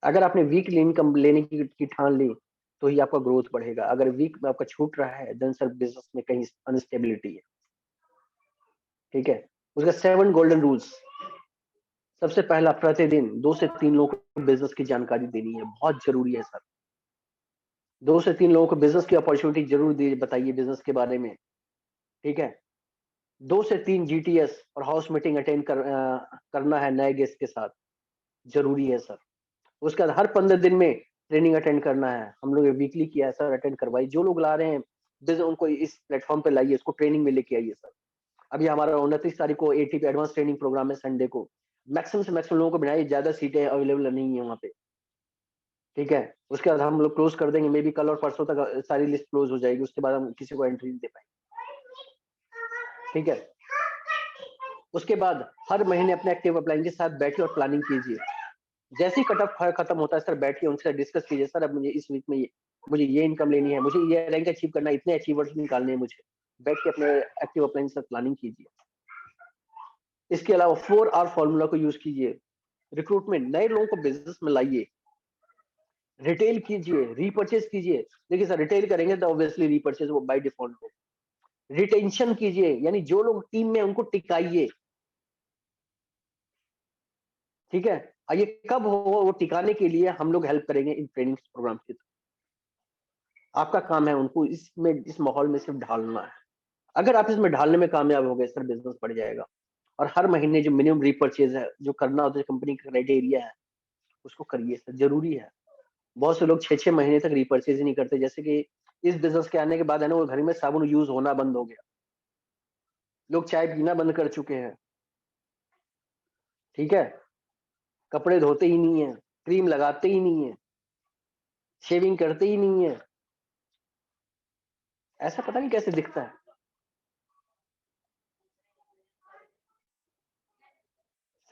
अगर आपने वीकली इनकम लेने की ठान ली तो ही आपका ग्रोथ बढ़ेगा। अगर वीक में आपका छूट रहा है देन सर बिजनेस में कहीं अनस्टेबिलिटी है। ठीक है, उसका 7 गोल्डन रूल्स। सबसे पहला, प्रतिदिन 2 से 3 लोगों को बिजनेस की जानकारी देनी है, बहुत जरूरी है सर। 2 से 3 लोगों को बिजनेस की अपॉर्चुनिटी जरूर दी, बताइए बिजनेस के बारे में। ठीक है, 2 से 3 जीटीएस और हाउस मीटिंग अटेंड करना है नए गेस्ट के साथ, जरूरी है सर। उसके बाद हर 15 दिन में ट्रेनिंग अटेंड करना है। हम लोग वीकली किया है सर, अटेंड करवाइए। जो लोग ला रहे हैं बिजनेस, उनको इस प्लेटफॉर्म पे लाइए, इसको ट्रेनिंग में लेके आइए सर। अभी हमारा 29 तारीख को एटीपी एडवांस ट्रेनिंग प्रोग्राम है संडे को, मैक्सिमम से मैक्सिमम लोगों को बनाइए, ज्यादा सीटें अवेलेबल नहीं है वहाँ पे। ठीक है, उसके बाद हम लोग क्लोज कर देंगे, मे बी कल और परसों तक सारी लिस्ट क्लोज हो जाएगी, उसके बाद हम किसी को एंट्री नहीं दे पाएंगे। ठीक है, उसके बाद हर महीने अपने एक्टिव अपलाइन के साथ बैठिए और प्लानिंग कीजिए। जैसे ही कट ऑफ खत्म होता है सर, बैठिए उनसे डिस्कस कीजिए, सर अब मुझे इस वीक में मुझे ये इनकम लेनी है, मुझे ये रैंक अचीव करना है, इतने अचीवर्स निकालने हैं मुझे। बैठ के अपने एक्टिव अपलाइन के साथ प्लानिंग कीजिए। इसके अलावा 4R फॉर्मूला को यूज कीजिए। रिक्रूटमेंट, नए लोगों को बिजनेस में लाइए, रिटेल कीजिए, रीपर्चेज कीजिए। देखिए सर, रिटेल करेंगे तो ऑब्वियसली रीपर्चेज वो बाय डिफॉल्ट हो। रिटेंशन कीजिए, यानी जो लोग टीम में उनको टिकाइए। ठीक है, और ये कब हो, वो टिकाने के लिए हम लोग हेल्प करेंगे इन ट्रेनिंग प्रोग्राम के थ्रू। आपका काम है उनको इसमें, इस माहौल में सिर्फ ढालना है। अगर आप इसमें ढालने में कामयाब हो गए सर, बिजनेस बढ़ जाएगा। और हर महीने जो मिनिमम रीपर्चेज है, जो करना होता है, कंपनी का क्राइटेरिया है, उसको करिए सर, जरूरी है। बहुत से लोग 6-6 महीने तक रीपर्चेज ही नहीं करते। जैसे कि इस बिजनेस के आने के बाद है ना, वो घर में साबुन यूज होना बंद हो गया, लोग चाय पीना बंद कर चुके हैं। ठीक है, कपड़े धोते ही नहीं है, क्रीम लगाते ही नहीं है, शेविंग करते ही नहीं है। ऐसा पता नहीं कैसे दिखता है।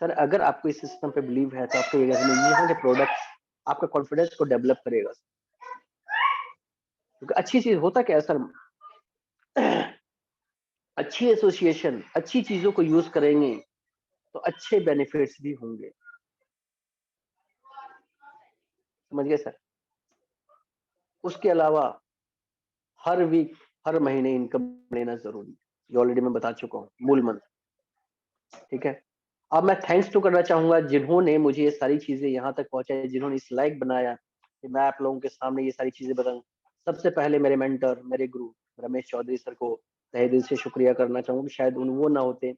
सर अगर आपको इस सिस्टम पे बिलीव है तो आपको ये यहाँ के प्रोडक्ट आपका कॉन्फिडेंस को डेवलप करेगा। क्योंकि अच्छी चीज होता क्या है सर, अच्छी एसोसिएशन, अच्छी चीजों को यूज करेंगे तो अच्छे बेनिफिट्स भी होंगे। समझ गए सर? उसके अलावा हर वीक, हर महीने इनकम लेना जरूरी है, ये ऑलरेडी मैं बता चुका हूँ, मूल मंत्र। ठीक है, अब मैं थैंक्स तो करना चाहूंगा जिन्होंने मुझे ये सारी चीजें यहाँ तक पहुंचाई, जिन्होंने इस लायक बनाया कि मैं आप लोगों के सामने ये सारी चीजें बताऊं। सबसे पहले मेरे मेंटर, मेरे गुरु रमेश चौधरी सर को तहे दिल से शुक्रिया करना चाहूंगा, शायद वो ना होते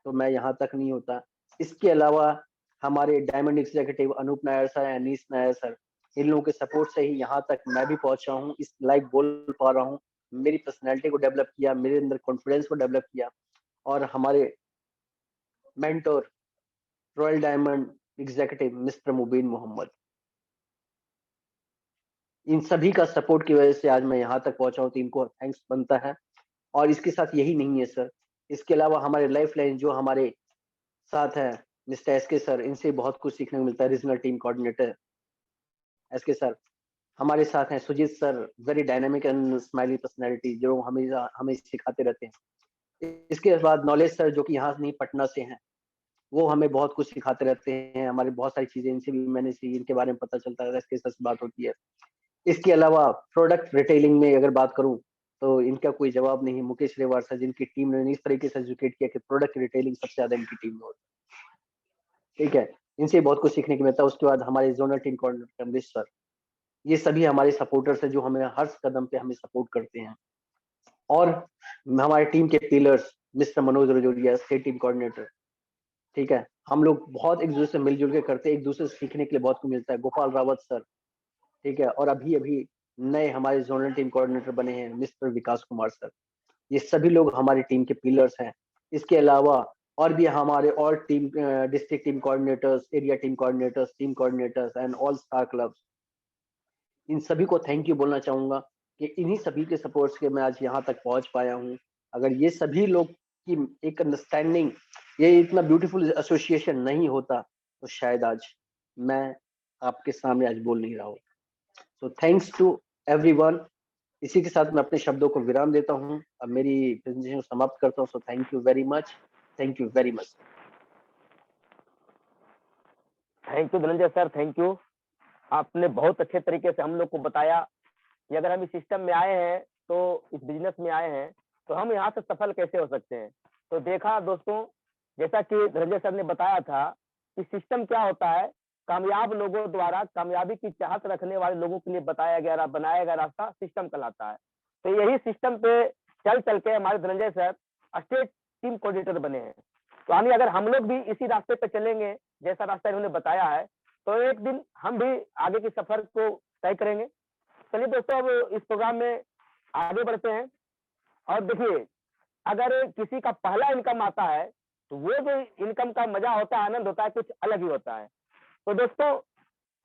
तो मैं यहाँ तक नहीं होता। इसके अलावा हमारे diamond executive Anoop Nair sir, Anees Nair sir, इन लोगों के सपोर्ट से ही यहाँ तक मैं भी पहुंचा हूँ, इस लाइक बोल पा रहा हूँ। मेरी पर्सनैलिटी को डेवलप किया, मेरे अंदर कॉन्फिडेंस को डेवलप किया। और हमारे mentor royal diamond executive mister Mubeen Mohammad, इन सभी का सपोर्ट की वजह से आज मैं यहाँ तक पहुंचा हूँ, तो इनको थैंक्स बनता है। और इसके साथ यही नहीं है सर, इसके अलावा हमारे लाइफ लाइन जो हमारे साथ है मिस्टर एसके सर, इनसे बहुत कुछ सीखने को मिलता है। Regional team coordinator SK sir हमारे साथ हैं। Sujit sir, very dynamic and smiley personality, जो हमेशा हमें सिखाते रहते हैं। इसके बाद नॉलेज सर, जो कि यहाँ नहीं पटना से हैं, वो हमें बहुत कुछ सिखाते रहते हैं। हमारी बहुत सारी चीजें इनसे भी मैंने सीखी, इनके बारे में पता चलता है, इसके साथ बात होती है। इसके अलावा प्रोडक्ट रिटेलिंग में अगर बात करूं तो इनका कोई जवाब नहीं। मुकेश रेवार सर, जिनकी टीम ने इस तरीके से एजुकेट किया कि प्रोडक्ट रिटेलिंग सबसे ज्यादा इनकी टीम में होती है। ठीक है, इनसे बहुत कुछ सीखने को मिलता है। उसके बाद हमारे zonal team coordinator Amrish sir, ये सभी हमारे सपोर्टर्स हैं जो हमें हर कदम पे हमें सपोर्ट करते हैं। और हमारे टीम के pillars mister Manoj Rajoria, state team coordinator, ठीक है, हम लोग बहुत एक दूसरे से मिलजुल के करते हैं, एक दूसरे से सीखने के लिए बहुत कुछ मिलता है। गोपाल रावत सर, ठीक है, और अभी अभी नए हमारे जोनल टीम कोऑर्डिनेटर बने हैं मिस्टर विकास कुमार सर। ये सभी लोग हमारी टीम के पिलर्स हैं। इसके अलावा और भी हमारे और team district team coordinators, area team coordinators and all star clubs, इन सभी को थैंक यू बोलना चाहूंगा कि इन्हीं सभी के सपोर्ट्स के मैं आज यहाँ तक पहुंच पाया हूँ। अगर ये सभी लोग की एक अंडरस्टैंडिंग, ये इतना ब्यूटीफुल एसोसिएशन नहीं होता तो शायद आज मैं आपके सामने आज बोल नहीं रहा हूँ। So thanks to everyone. इसी के साथ मैं अपने शब्दों को विराम देता हूँ, अब मेरी प्रेजेंटेशन को समाप्त करता हूँ। So thank you very much, thank you very much. Thank you Dhananjay sir, thank you. आपने बहुत अच्छे तरीके से हम लोग को बताया कि अगर हम इस सिस्टम में आए हैं, तो इस बिजनेस में आए हैं, तो हम यहाँ से सफल कैसे हो सकते हैं। तो देखा दोस्तों, जैसा कि धनंजय सर ने बताया था कि सिस्टम क्या होता है, कामयाब लोगों द्वारा कामयाबी की चाहत रखने वाले लोगों के लिए बनाया गया रास्ता सिस्टम कहलाता है। तो यही सिस्टम पे चल चल के हमारे Dhananjay sir state team coordinator बने हैं। तो यानी अगर हम लोग भी इसी रास्ते पे चलेंगे जैसा रास्ता इन्होंने बताया है, तो एक दिन हम भी आगे के सफर को तय करेंगे। चलिए दोस्तों, अब इस प्रोग्राम में आगे बढ़ते हैं। और देखिए, अगर किसी का पहला इनकम आता है तो वो जो इनकम का मजा होता है, आनंद होता है, कुछ अलग ही होता है। तो दोस्तों,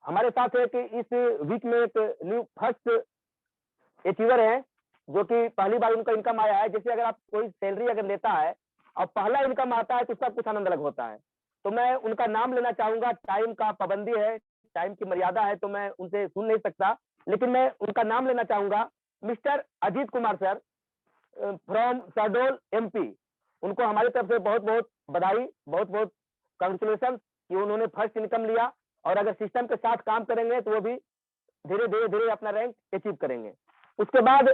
हमारे साथ है कि इस वीक में एक न्यू फर्स्ट अचीवर है जो कि पहली बार उनका इनकम आया है। जैसे अगर आप कोई सैलरी अगर लेता है और पहला इनकम आता है तो उसका कुछ आनंद अलग होता है। तो मैं उनका नाम लेना चाहूंगा, टाइम का पाबंदी है, टाइम की मर्यादा है, तो मैं उनसे सुन नहीं सकता, लेकिन मैं उनका नाम लेना चाहूंगा। Mister Ajit Kumar sir from Shahdol MP. उनको हमारी तरफ से बहुत बहुत बधाई, बहुत बहुत कंग्रेचुलेशन कि उन्होंने फर्स्ट इनकम लिया। और अगर सिस्टम के साथ काम करेंगे तो वो भी धीरे धीरे धीरे अपना रैंक अचीव करेंगे। उसके बाद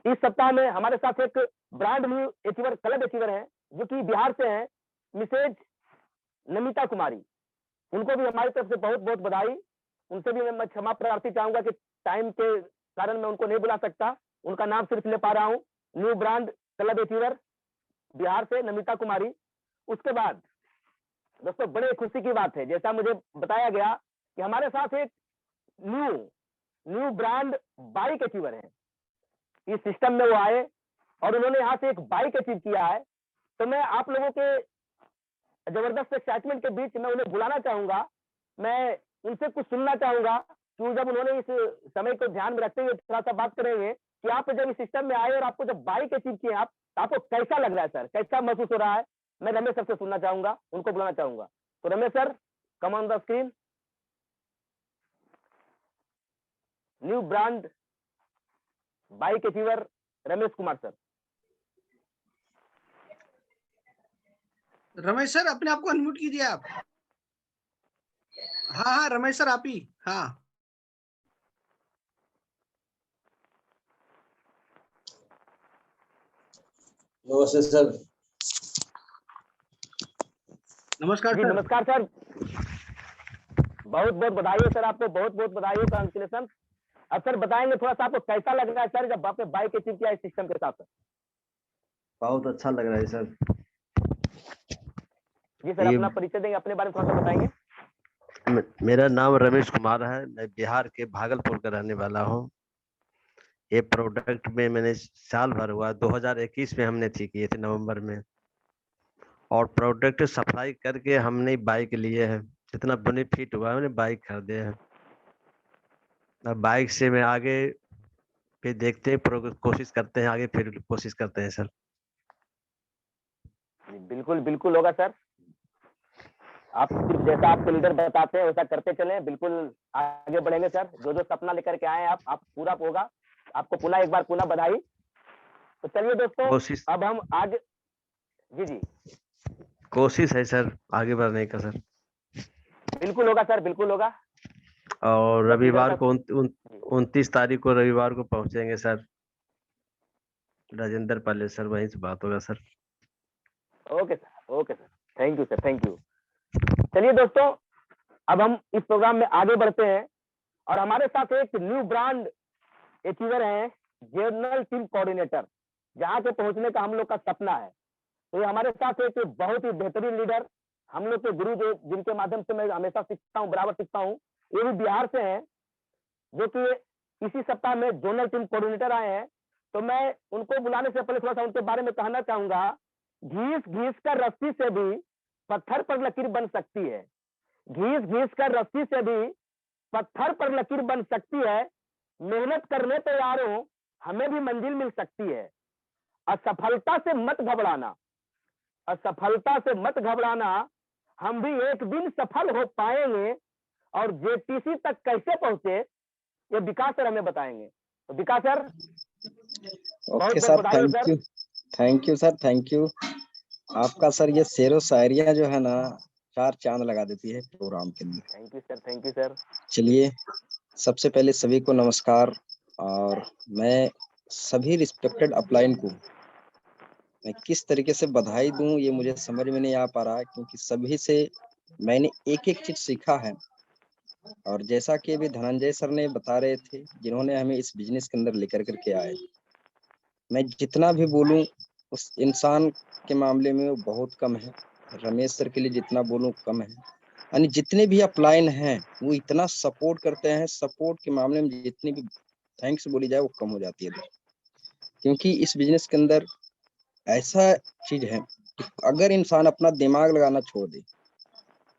इस सप्ताह में हमारे साथ एक brand new achiever, club achiever है जो कि बिहार से हैं, मिसेज नमिता कुमारी। उनको भी हमारी तरफ से बहुत बहुत बधाई। उनसे भी मैं क्षमा प्रार्थी चाहूंगा कि टाइम के कारण मैं उनको नहीं बुला सकता, उनका नाम सिर्फ ले पा रहा हूँ। New brand club achiever Bihar से नमिता कुमारी। उसके बाद दोस्तों, बड़े खुशी की बात है, जैसा मुझे बताया गया कि हमारे साथ एक न्यू ब्रांड बाइक अचीवर है। इस सिस्टम में वो आए और उन्होंने यहाँ से एक बाइक अचीव किया है। तो मैं आप लोगों के जबरदस्त एक्साइटमेंट के बीच मैं उन्हें बुलाना चाहूंगा, मैं उनसे कुछ सुनना चाहूंगा कि जब उन्होंने इस समय को ध्यान में रखते हुए थोड़ा सा बात करेंगे कि आप जब इस सिस्टम में आए और आपको जब बाइक अचीव किए आप, तो आपको कैसा लग रहा है सर, कैसा महसूस हो रहा है। मैं रमेश सर से सुनना चाहूंगा, उनको बुलाना चाहूंगा। तो Ramesh sir, come on the screen. New brand bike achiever Ramesh Kumar sir. Ramesh sir, अपने आप को अनम्यूट कीजिए आप। हाँ हाँ रमेश सर, आप ही। हाँ नमस्ते सर। नमस्कार जी सर। नमस्कार सर, बहुत बहुत बधाई है सर, आपको बहुत बहुत बधाई है, कांग्रेचुलेशन। अब सर बताएंगे थोड़ा सा आपको कैसा लग रहा है सर जब आपने बाइक अचीव किया इस सिस्टम के साथ। बहुत अच्छा लग रहा है सर। जी सर, अपना परिचय देंगे, अपने बारे में थोड़ा सा बताएंगे। मेरा नाम रमेश कुमार है, मैं बिहार के भागलपुर का रहने वाला हूँ। ये प्रोडक्ट में मैंने साल भर हुआ, 2021 में हमने ठीक किए थे नवंबर में, और प्रोडक्ट सप्लाई करके हमने बाइक लिए हैं। जितना बेनिफिट हुआ हमने बाइक खरीदे हैं। अब बाइक से मैं आगे पे देखते हैं, कोशिश करते हैं, आगे फिर कोशिश करते हैं सर। बिल्कुल बिल्कुल होगा सर, आप सिर्फ जैसा आपको लीडर बताते हैं वैसा करते चले, बिल्कुल आगे बढ़ेंगे सर। जो जो सपना लेकर के आए आप पूरा होगा। आपको पुनः एक बार पुनः बधाई। तो चलिए दोस्तों, कोशिश अब हम आगे। जी जी कोशिश है सर आगे बढ़ने का सर। बिल्कुल होगा सर, बिल्कुल होगा। और बस लीडर रविवार का को 29 तारीख को रविवार को पहुंचेंगे सर, राजेंद्र पैलेस सर, वहीं से बात होगा sir. Okay sir, okay sir, thank you sir, thank you. चलिए दोस्तों, अब हम इस प्रोग्राम में आगे बढ़ते हैं और हमारे साथ एक न्यू ब्रांड अचीवर है, जनरल टीम कोऑर्डिनेटर, जहाँ के पहुंचने का हम लोग का सपना है। तो ये हमारे साथ एक बहुत ही बेहतरीन लीडर, हम लोग के गुरु, जो जिनके माध्यम से मैं हमेशा सीखता हूँ, बराबर सीखता हूँ, ये भी बिहार से हैं, जो कि इसी सप्ताह में जोनल टीम कोऑर्डिनेटर आए हैं। तो मैं उनको बुलाने से पहले थोड़ा सा उनके बारे में कहना चाहूंगा। घीस घीस कर रस्सी से भी पत्थर पर लकीर बन सकती है, घीस घीस कर रस्सी से भी पत्थर पर लकीर बन सकती है, मेहनत करने तो यारों हमें भी मंजिल मिल सकती है। असफलता से मत घबराना, असफलता से मत घबराना, हम भी एक दिन सफल हो पाएंगे। और जेटीसी तक कैसे पहुंचे ये विकास सर हमें बताएंगे। तो विकास सर, बहुत ओके बहुत सर, बधाई हो thank sir. You, thank you sir, thank you. आपका सर ये शेरो शायरियाँ जो है ना, 4 चांद लगा देती है प्रोग्राम के लिए। Thank you sir, thank you sir. चलिए, सबसे पहले सभी को नमस्कार। और मैं सभी रिस्पेक्टेड अपलाइन को मैं किस तरीके से बधाई दूं ये मुझे समझ में नहीं आ पा रहा है, क्योंकि सभी से मैंने एक एक चीज सीखा है। और जैसा कि अभी धनंजय सर ने बता रहे थे, जिन्होंने हमें इस बिजनेस के अंदर लेकर करके आए, मैं जितना भी बोलूं उस इंसान के मामले में वो बहुत कम है। रमेश सर के लिए जितना बोलूं कम है। यानी जितने भी अपलाइन हैं वो इतना सपोर्ट करते हैं, सपोर्ट के मामले में जितनी भी थैंक्स बोली जाए वो कम हो जाती है। क्योंकि इस बिजनेस के अंदर ऐसा चीज है कि अगर इंसान अपना दिमाग लगाना छोड़ दे,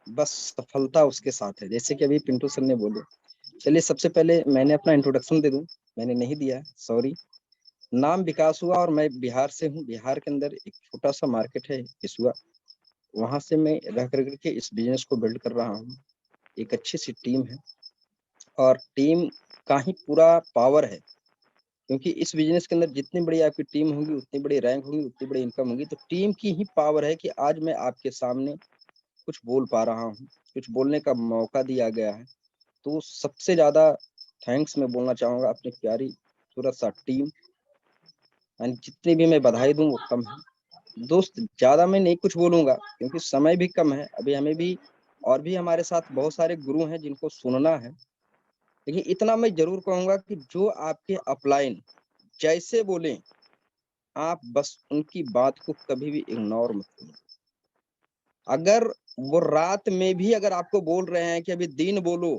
बस सफलता उसके साथ है। जैसे कि अभी पिंटू सर ने बोले। चलिए, सबसे पहले मैंने अपना इंट्रोडक्शन दे दूं, मैंने नहीं दिया है, सॉरी। नाम विकास हुआ और मैं बिहार से हूँ। बिहार के अंदर एक छोटा सा मार्केट है इसुआ, वहां से मैं रह करके इस बिजनेस को बिल्ड कर रहा हूँ। एक अच्छी सी टीम है और टीम का ही पूरा पावर है, क्योंकि इस बिजनेस के अंदर जितनी बड़ी आपकी टीम होगी उतनी बड़ी रैंक होगी, उतनी बड़ी इनकम होगी। तो टीम की ही पावर है कि आज मैं आपके सामने कुछ बोल पा रहा हूँ, कुछ बोलने का मौका दिया गया है। तो सबसे ज्यादा थैंक्स मैं बोलना चाहूंगा अपनी प्यारी सूरत सा टीम। एंड जितनी भी मैं बधाई दूं वो कम है। दोस्त, ज्यादा मैं नहीं कुछ बोलूंगा क्योंकि समय भी कम है। अभी हमें भी और भी हमारे साथ बहुत सारे गुरु हैं जिनको सुनना है। लेकिन इतना मैं जरूर कहूंगा कि जो आपके अपलाइन जैसे बोले, आप बस उनकी बात को कभी भी इग्नोर मत करो। अगर वो रात में भी अगर आपको बोल रहे हैं कि अभी दिन बोलो,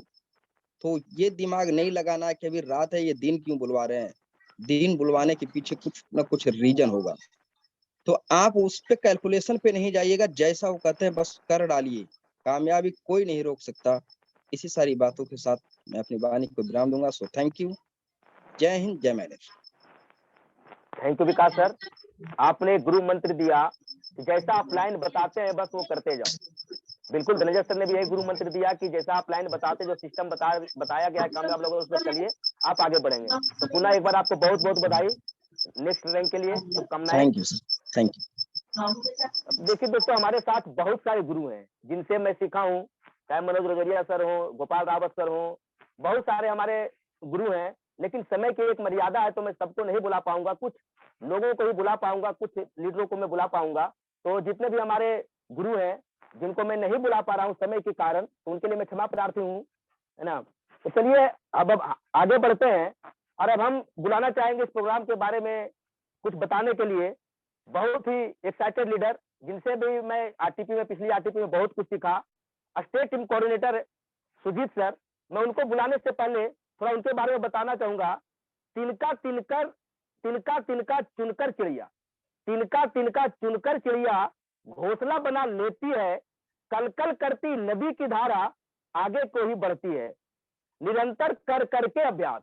तो ये दिमाग नहीं लगाना कि अभी रात है, ये दिन क्यों बुलवा रहे हैं। दिन बुलवाने के पीछे कुछ ना कुछ रीजन होगा। तो आप उस पे कैलकुलेशन पे नहीं जाइएगा, जैसा वो कहते हैं बस कर डालिए। कामयाबी कोई नहीं रोक सकता। इसी सारी बातों के साथ मैं अपनी वाणी को विराम दूंगा। So thank you. जय हिंद, जय manage. Thank you Vikas sir, आपने गुरु मंत्र दिया कि जैसा आप लाइन बताते हैं बस वो करते जाओ। बिल्कुल, धनंजय सर ने भी यही गुरु मंत्र दिया कि जैसा आप लाइन बताते, जो सिस्टम बताया गया है कामयाब लोगों, उस पर चलिए, आप आगे बढ़ेंगे। तो पुनः एक बार आपको बहुत बहुत बधाई नेक्स्ट रैंक के लिए, शुभकामनाएं। Thank you sir, thank you. देखिए दोस्तों, हमारे साथ बहुत सारे गुरु हैं जिनसे मैं सीखा हूँ, चाहे मनोज रजरिया सर हो, गोपाल रावत सर हो, बहुत सारे हमारे गुरु हैं। लेकिन समय की एक मर्यादा है, तो मैं सबको नहीं बुला पाऊंगा, कुछ लोगों को ही बुला पाऊंगा, कुछ लीडरों को मैं बुला पाऊंगा। तो जितने भी हमारे गुरु हैं जिनको मैं नहीं बुला पा रहा हूँ समय के कारण, तो उनके लिए मैं क्षमा प्रार्थी हूँ, है ना। तो चलिए अब आगे बढ़ते हैं और अब हम बुलाना चाहेंगे इस प्रोग्राम के बारे में कुछ बताने के लिए बहुत ही एक्साइटेड लीडर, जिनसे भी मैं आरटीपी में, पिछली आरटीपी में बहुत कुछ सीखा, state team coordinator Sujit sir. मैं उनको बुलाने से पहले थोड़ा उनके बारे में बताना चाहूंगा। तिनका तिनकर तिनका तिनका चुनकर चिड़िया, तिनका तिनका चुनकर चिड़िया घोंसला बना लेती है, कल कल करती नदी की धारा आगे को ही बढ़ती है। निरंतर कर करके अभ्यास,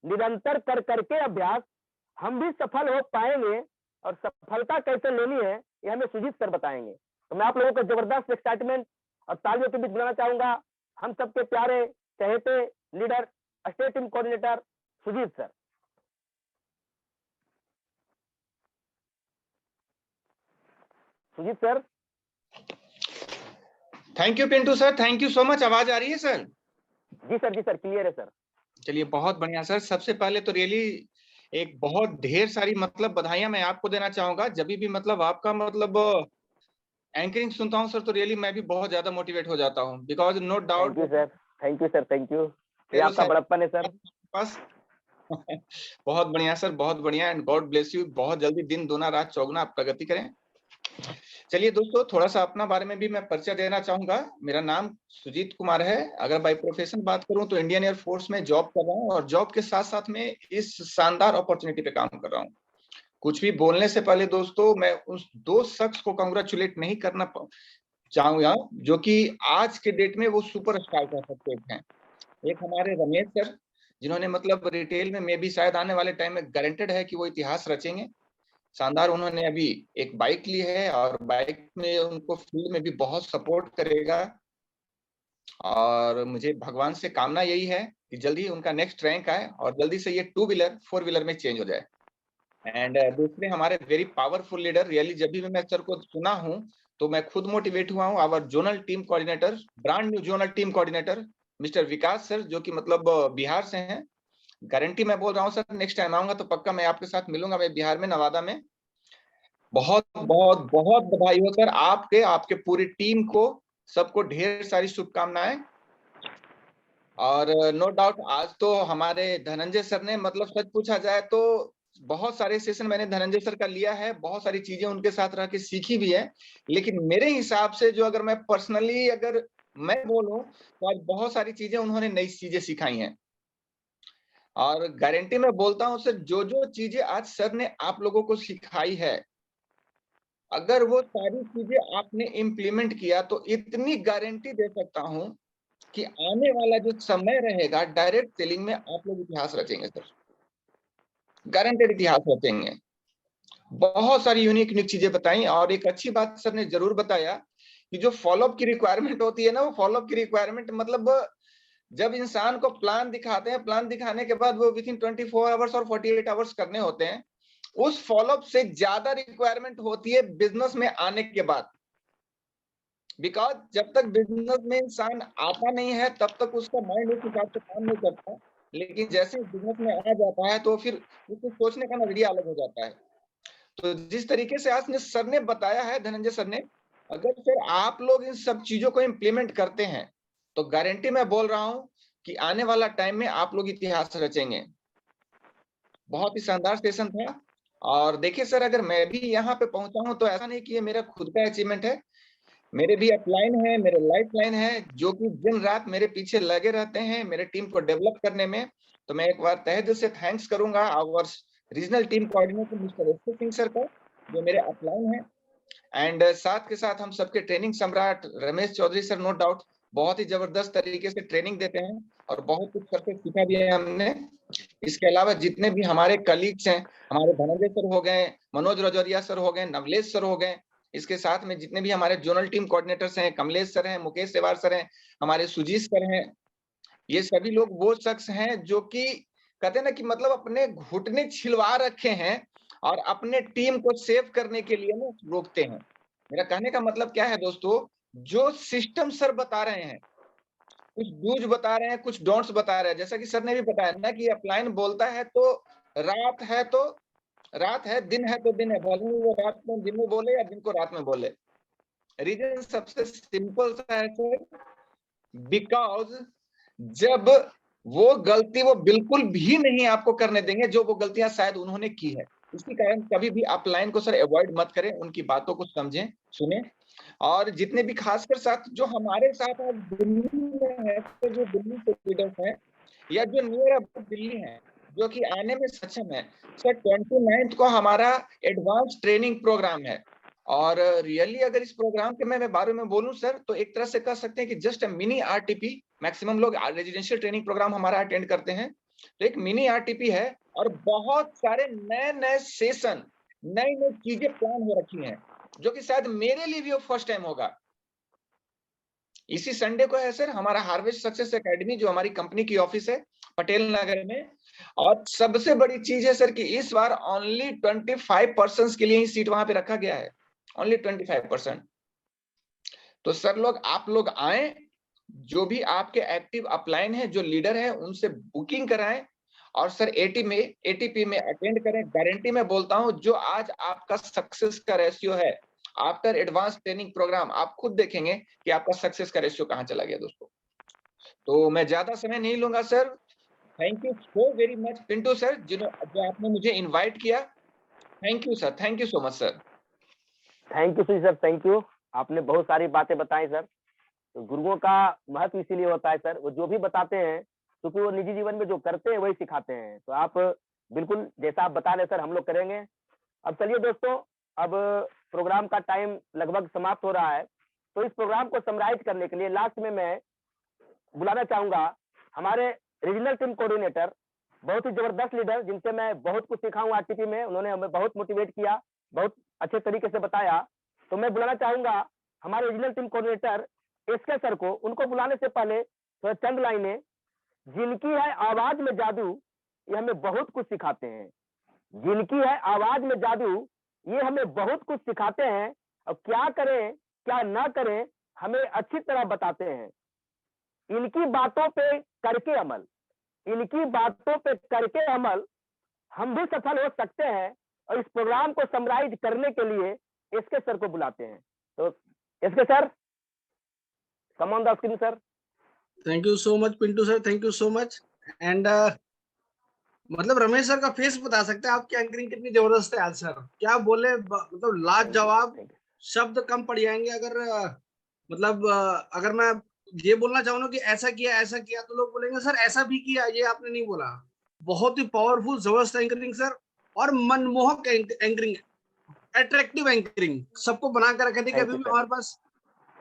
निरंतर कर करके अभ्यास, हम भी सफल हो पाएंगे। और सफलता कैसे लेनी है ये हमें सुजीत सर बताएंगे। तो मैं आप लोगों को जबरदस्त एक्साइटमेंट और तालियों के बीच बुलाना चाहूंगा हम सबके प्यारे चहेते leader, state team coordinator Sujit sir. Sujit sir. Thank you Pintu sir, thank you so much. आवाज आ रही है सर? जी सर, जी सर, क्लियर है सर। चलिए, बहुत बढ़िया सर। सबसे पहले तो रियली एक बहुत ढेर सारी मतलब बधाइयां मैं आपको देना चाहूंगा। जब भी मतलब आपका मतलब एंकरिंग सुनता हूँ सर तो रियली मैं भी बहुत ज्यादा मोटिवेट हो जाता हूँ, because no doubt. Thank you sir, thank you. ये आपका बड़प्पन है सर। बस बहुत बढ़िया सर, बहुत बढ़िया, एंड गॉड ब्लेस यू। बहुत जल्दी दिन दूना रात चौगुना आप प्रगति करें। चलिए दोस्तों, थोड़ा सा अपना बारे में भी मैं परिचय देना चाहूंगा। मेरा नाम सुजीत कुमार है। अगर बाय प्रोफेशन बात करूं तो इंडियन एयर फोर्स में जॉब कर रहा हूं, और जॉब के साथ साथ में इस शानदार अपॉर्चुनिटी पे काम कर रहा हूं। कुछ भी बोलने से पहले दोस्तों, मैं उस दो शख्स को कांग्रेचुलेट नहीं करना चाहूंगा जो कि आज के डेट में वो सुपरस्टार कह सकते हैं। एक हमारे रमेश सर, जिन्होंने मतलब रिटेल में मे भी शायद आने वाले टाइम में गारंटेड है कि वो इतिहास रचेंगे। शानदार, उन्होंने अभी एक बाइक ली है और बाइक में उनको फील्ड में भी बहुत सपोर्ट करेगा, और मुझे भगवान से कामना यही है कि जल्दी उनका नेक्स्ट रैंक आए और जल्दी से ये 2 व्हीलर 4 व्हीलर में चेंज हो जाए। एंड दूसरे हमारे वेरी पावरफुल लीडर, रियली जब भी मैं सर को सुना हूं तो मैं खुद मोटिवेट हुआ हूं। Our zonal team coordinator, brand new zonal team coordinator mister Vikas sir, जो कि मतलब बिहार से हैं। गारंटी मैं बोल रहा हूं सर, नेक्स्ट टाइम आऊंगा तो पक्का मैं आपके साथ मिलूंगा, मैं बिहार में नवादा में। बहुत बहुत बहुत बधाई हो सर आपके, आपके पूरी टीम को, सबको ढेर सारी शुभकामनाएं। और नो डाउट आज तो हमारे धनंजय सर ने मतलब सच पूछा जाए तो बहुत सारे सेशन मैंने धनंजय सर का लिया है, बहुत सारी चीजें उनके साथ रह के सीखी भी है। लेकिन मेरे हिसाब से जो अगर मैं पर्सनली अगर मैं बोलूं तो आज बहुत सारी चीजें उन्होंने नई चीजें सिखाई हैं। और गारंटी मैं बोलता हूं सर, जो जो चीजें आज सर ने आप लोगों को सिखाई है, अगर वो सारी चीजें आपने इम्प्लीमेंट किया तो इतनी गारंटी दे सकता हूं कि आने वाला जो समय रहेगा डायरेक्ट सेलिंग में आप लोग इतिहास रचेंगे सर, गारंटेड इतिहास रचेंगे। बहुत सारी यूनिक यूनिक चीजें बताई, और एक अच्छी बात सर ने जरूर बताया कि जो फॉलोअप की रिक्वायरमेंट होती है ना, वो फॉलोअप की रिक्वायरमेंट मतलब जब इंसान को प्लान दिखाते हैं, प्लान दिखाने के बाद वो विद इन 24 आवर्स और 48 आवर्स करने होते हैं, उस फॉलोअप से ज्यादा रिक्वायरमेंट होती है बिजनेस में आने के बाद। बिकॉज जब तक बिजनेस में इंसान आता नहीं है तब तक उसका माइंड उस हिसाब से काम नहीं करता, लेकिन जैसे बिजनेस में आ जाता है तो फिर उसको सोचने का नजरिया अलग हो जाता है। तो जिस तरीके से आज सर ने बताया है, धनंजय सर ने, अगर सर आप लोग इन सब चीजों को इम्प्लीमेंट करते हैं तो गारंटी मैं बोल रहा हूं कि आने वाला टाइम में आप लोग इतिहास रचेंगे। बहुत ही शानदार सेशन था। और देखिए सर, अगर मैं भी यहाँ पे पहुंचा हूं तो ऐसा नहीं कि ये मेरा खुद का अचीवमेंट है, मेरे भी अपलाइन है, मेरे लाइफ लाइन है, जो कि दिन रात मेरे पीछे लगे रहते हैं मेरे टीम को डेवलप करने में। तो मैं एक बार तहे दिल से थैंक्स करूंगा our regional team coordinator mister S Singh sir को, जो मेरे अपलाइन है। एंड साथ के साथ हम सबके ट्रेनिंग सम्राट Ramesh Chaudhary sir, no doubt बहुत ही जबरदस्त तरीके से ट्रेनिंग देते हैं और बहुत कुछ करके सीखा भी है हमने। इसके अलावा जितने भी हमारे कलीग्स हैं, हमारे धनंजय सर हो गए, मनोज रजौरिया सर हो गए, नवलेश सर हो गए, इसके साथ में जितने भी हमारे जोनल टीम कोऑर्डिनेटर्स हैं, कमलेश सर हैं, मुकेश सेवार सर हैं, हमारे सुजीत सर हैं, ये सभी लोग वो शख्स हैं जो कि कहते हैं ना कि मतलब अपने घुटने छिलवा रखे हैं और अपने टीम को सेव करने के लिए ना रोकते हैं। मेरा कहने का मतलब क्या है दोस्तों, जो सिस्टम सर बता रहे हैं, कुछ डूज बता रहे हैं, कुछ डोंट्स बता रहे हैं, जैसा कि सर ने भी बताया ना कि अपलाइन बोलता है तो रात है तो रात है, दिन है तो दिन है, भले वो रात में दिन में बोले या दिन को रात में बोले। रीजन सबसे सिंपल सा है सर, बिकॉज जब वो गलती वो बिल्कुल भी नहीं आपको करने देंगे जो वो गलतियां शायद उन्होंने की है। इसी कारण कभी भी अपलाइन को सर अवॉइड मत करें, उनकी बातों को समझें, सुने। और जितने भी खासकर साथ जो हमारे साथ आज दिल्ली में है, तो जो दिल्ली से लीडर्स हैं या जो नियर अबाउट दिल्ली है, जो कि आने में सक्षम है, सर 29 को हमारा एडवांस ट्रेनिंग प्रोग्राम है। और रियली अगर इस प्रोग्राम के मैं बारे में बोलूं सर, तो एक तरह से कह सकते हैं कि जस्ट मिनी आरटीपी। मैक्सिमम लोग रेजिडेंशियल ट्रेनिंग प्रोग्राम हमारा अटेंड करते हैं, तो एक मिनी आरटीपी है और बहुत सारे नए नए सेशन, नई नई चीजें प्लान हो रखी हैं, जो कि शायद मेरे लिए भी वो फर्स्ट टाइम होगा। इसी संडे को है सर हमारा हार्वेस्ट सक्सेस एकेडमी, जो हमारी कंपनी की ऑफिस है पटेल नगर में। और सबसे बड़ी चीज है सर कि इस बार ओनली 25% के लिए ही सीट वहां पे रखा गया है, ओनली 25%। तो सर लोग आप लोग आए, जो भी आपके एक्टिव अपलाइन है, जो लीडर है, उनसे बुकिंग कराएं और सर एटीपी में अटेंड करें। गारंटी में बोलता हूं, जो आज आपका सक्सेस का रेशियो है आफ्टर एडवांस ट्रेनिंग प्रोग्राम आप खुद देखेंगे कि आपका सक्सेस का रेशियो कहाँ चला गया दोस्तों। तो मैं ज्यादा समय नहीं लूंगा sir. Thank you so very much Pintu sir, जो आपने मुझे इनवाइट किया। Thank you sir, thank you so much sir. Thank you sir, thank you. आपने बहुत सारी बातें बताई सर। तो गुरुओं का महत्व इसीलिए होता है सर, वो जो भी बताते हैं क्योंकि वो निजी जीवन में जो करते हैं वही सिखाते हैं। तो आप बिल्कुल जैसा आप बता रहे सर हम लोग करेंगे। अब चलिए दोस्तों, अब प्रोग्राम का टाइम लगभग समाप्त हो रहा है, तो इस प्रोग्राम को समराइज करने के लिए लास्ट में मैं बुलाना चाहूंगा हमारे रीजनल टीम कोऑर्डिनेटर, बहुत ही जबरदस्त लीडर जिनसे मैं बहुत कुछ सीखा हूँ आरटीपी में। उन्होंने हमें बहुत मोटिवेट किया, बहुत अच्छे तरीके से बताया। तो मैं बुलाना चाहूंगा हमारे regional team coordinator SK sir को। उनको बुलाने से पहले तो चंद लाइनें, जिनकी है आवाज में जादू, ये हमें बहुत कुछ सिखाते हैं। जिनकी है आवाज में जादू, ये हमें बहुत कुछ सिखाते हैं, और क्या करें क्या ना करें हमें अच्छी तरह बताते हैं। इनकी बातों पे करके अमल, इनकी बातों पे करके अमल हम भी सफल हो सकते हैं। और इस प्रोग्राम को समराइज करने के लिए एसके सर को बुलाते हैं। तो SK sir, come on the screen sir. Thank you so much Pintu sir, thank you so much. And मतलब रमेश सर का फेस बता सकते हैं आपकी एंकरिंग कितनी जबरदस्त है आज सर। क्या बोले, मतलब लाजवाब, शब्द कम पड़ जाएंगे अगर मतलब अगर मैं ये बोलना चाहूँ ना कि ऐसा किया तो लोग बोलेंगे सर ऐसा भी किया, ये आपने नहीं बोला। बहुत ही पावरफुल जबरदस्त एंकरिंग सर, और मनमोहक एंकरिंग, अट्रैक्टिव एंकरिंग, सबको बना कर रखे थे कि अभी भी हमारे पास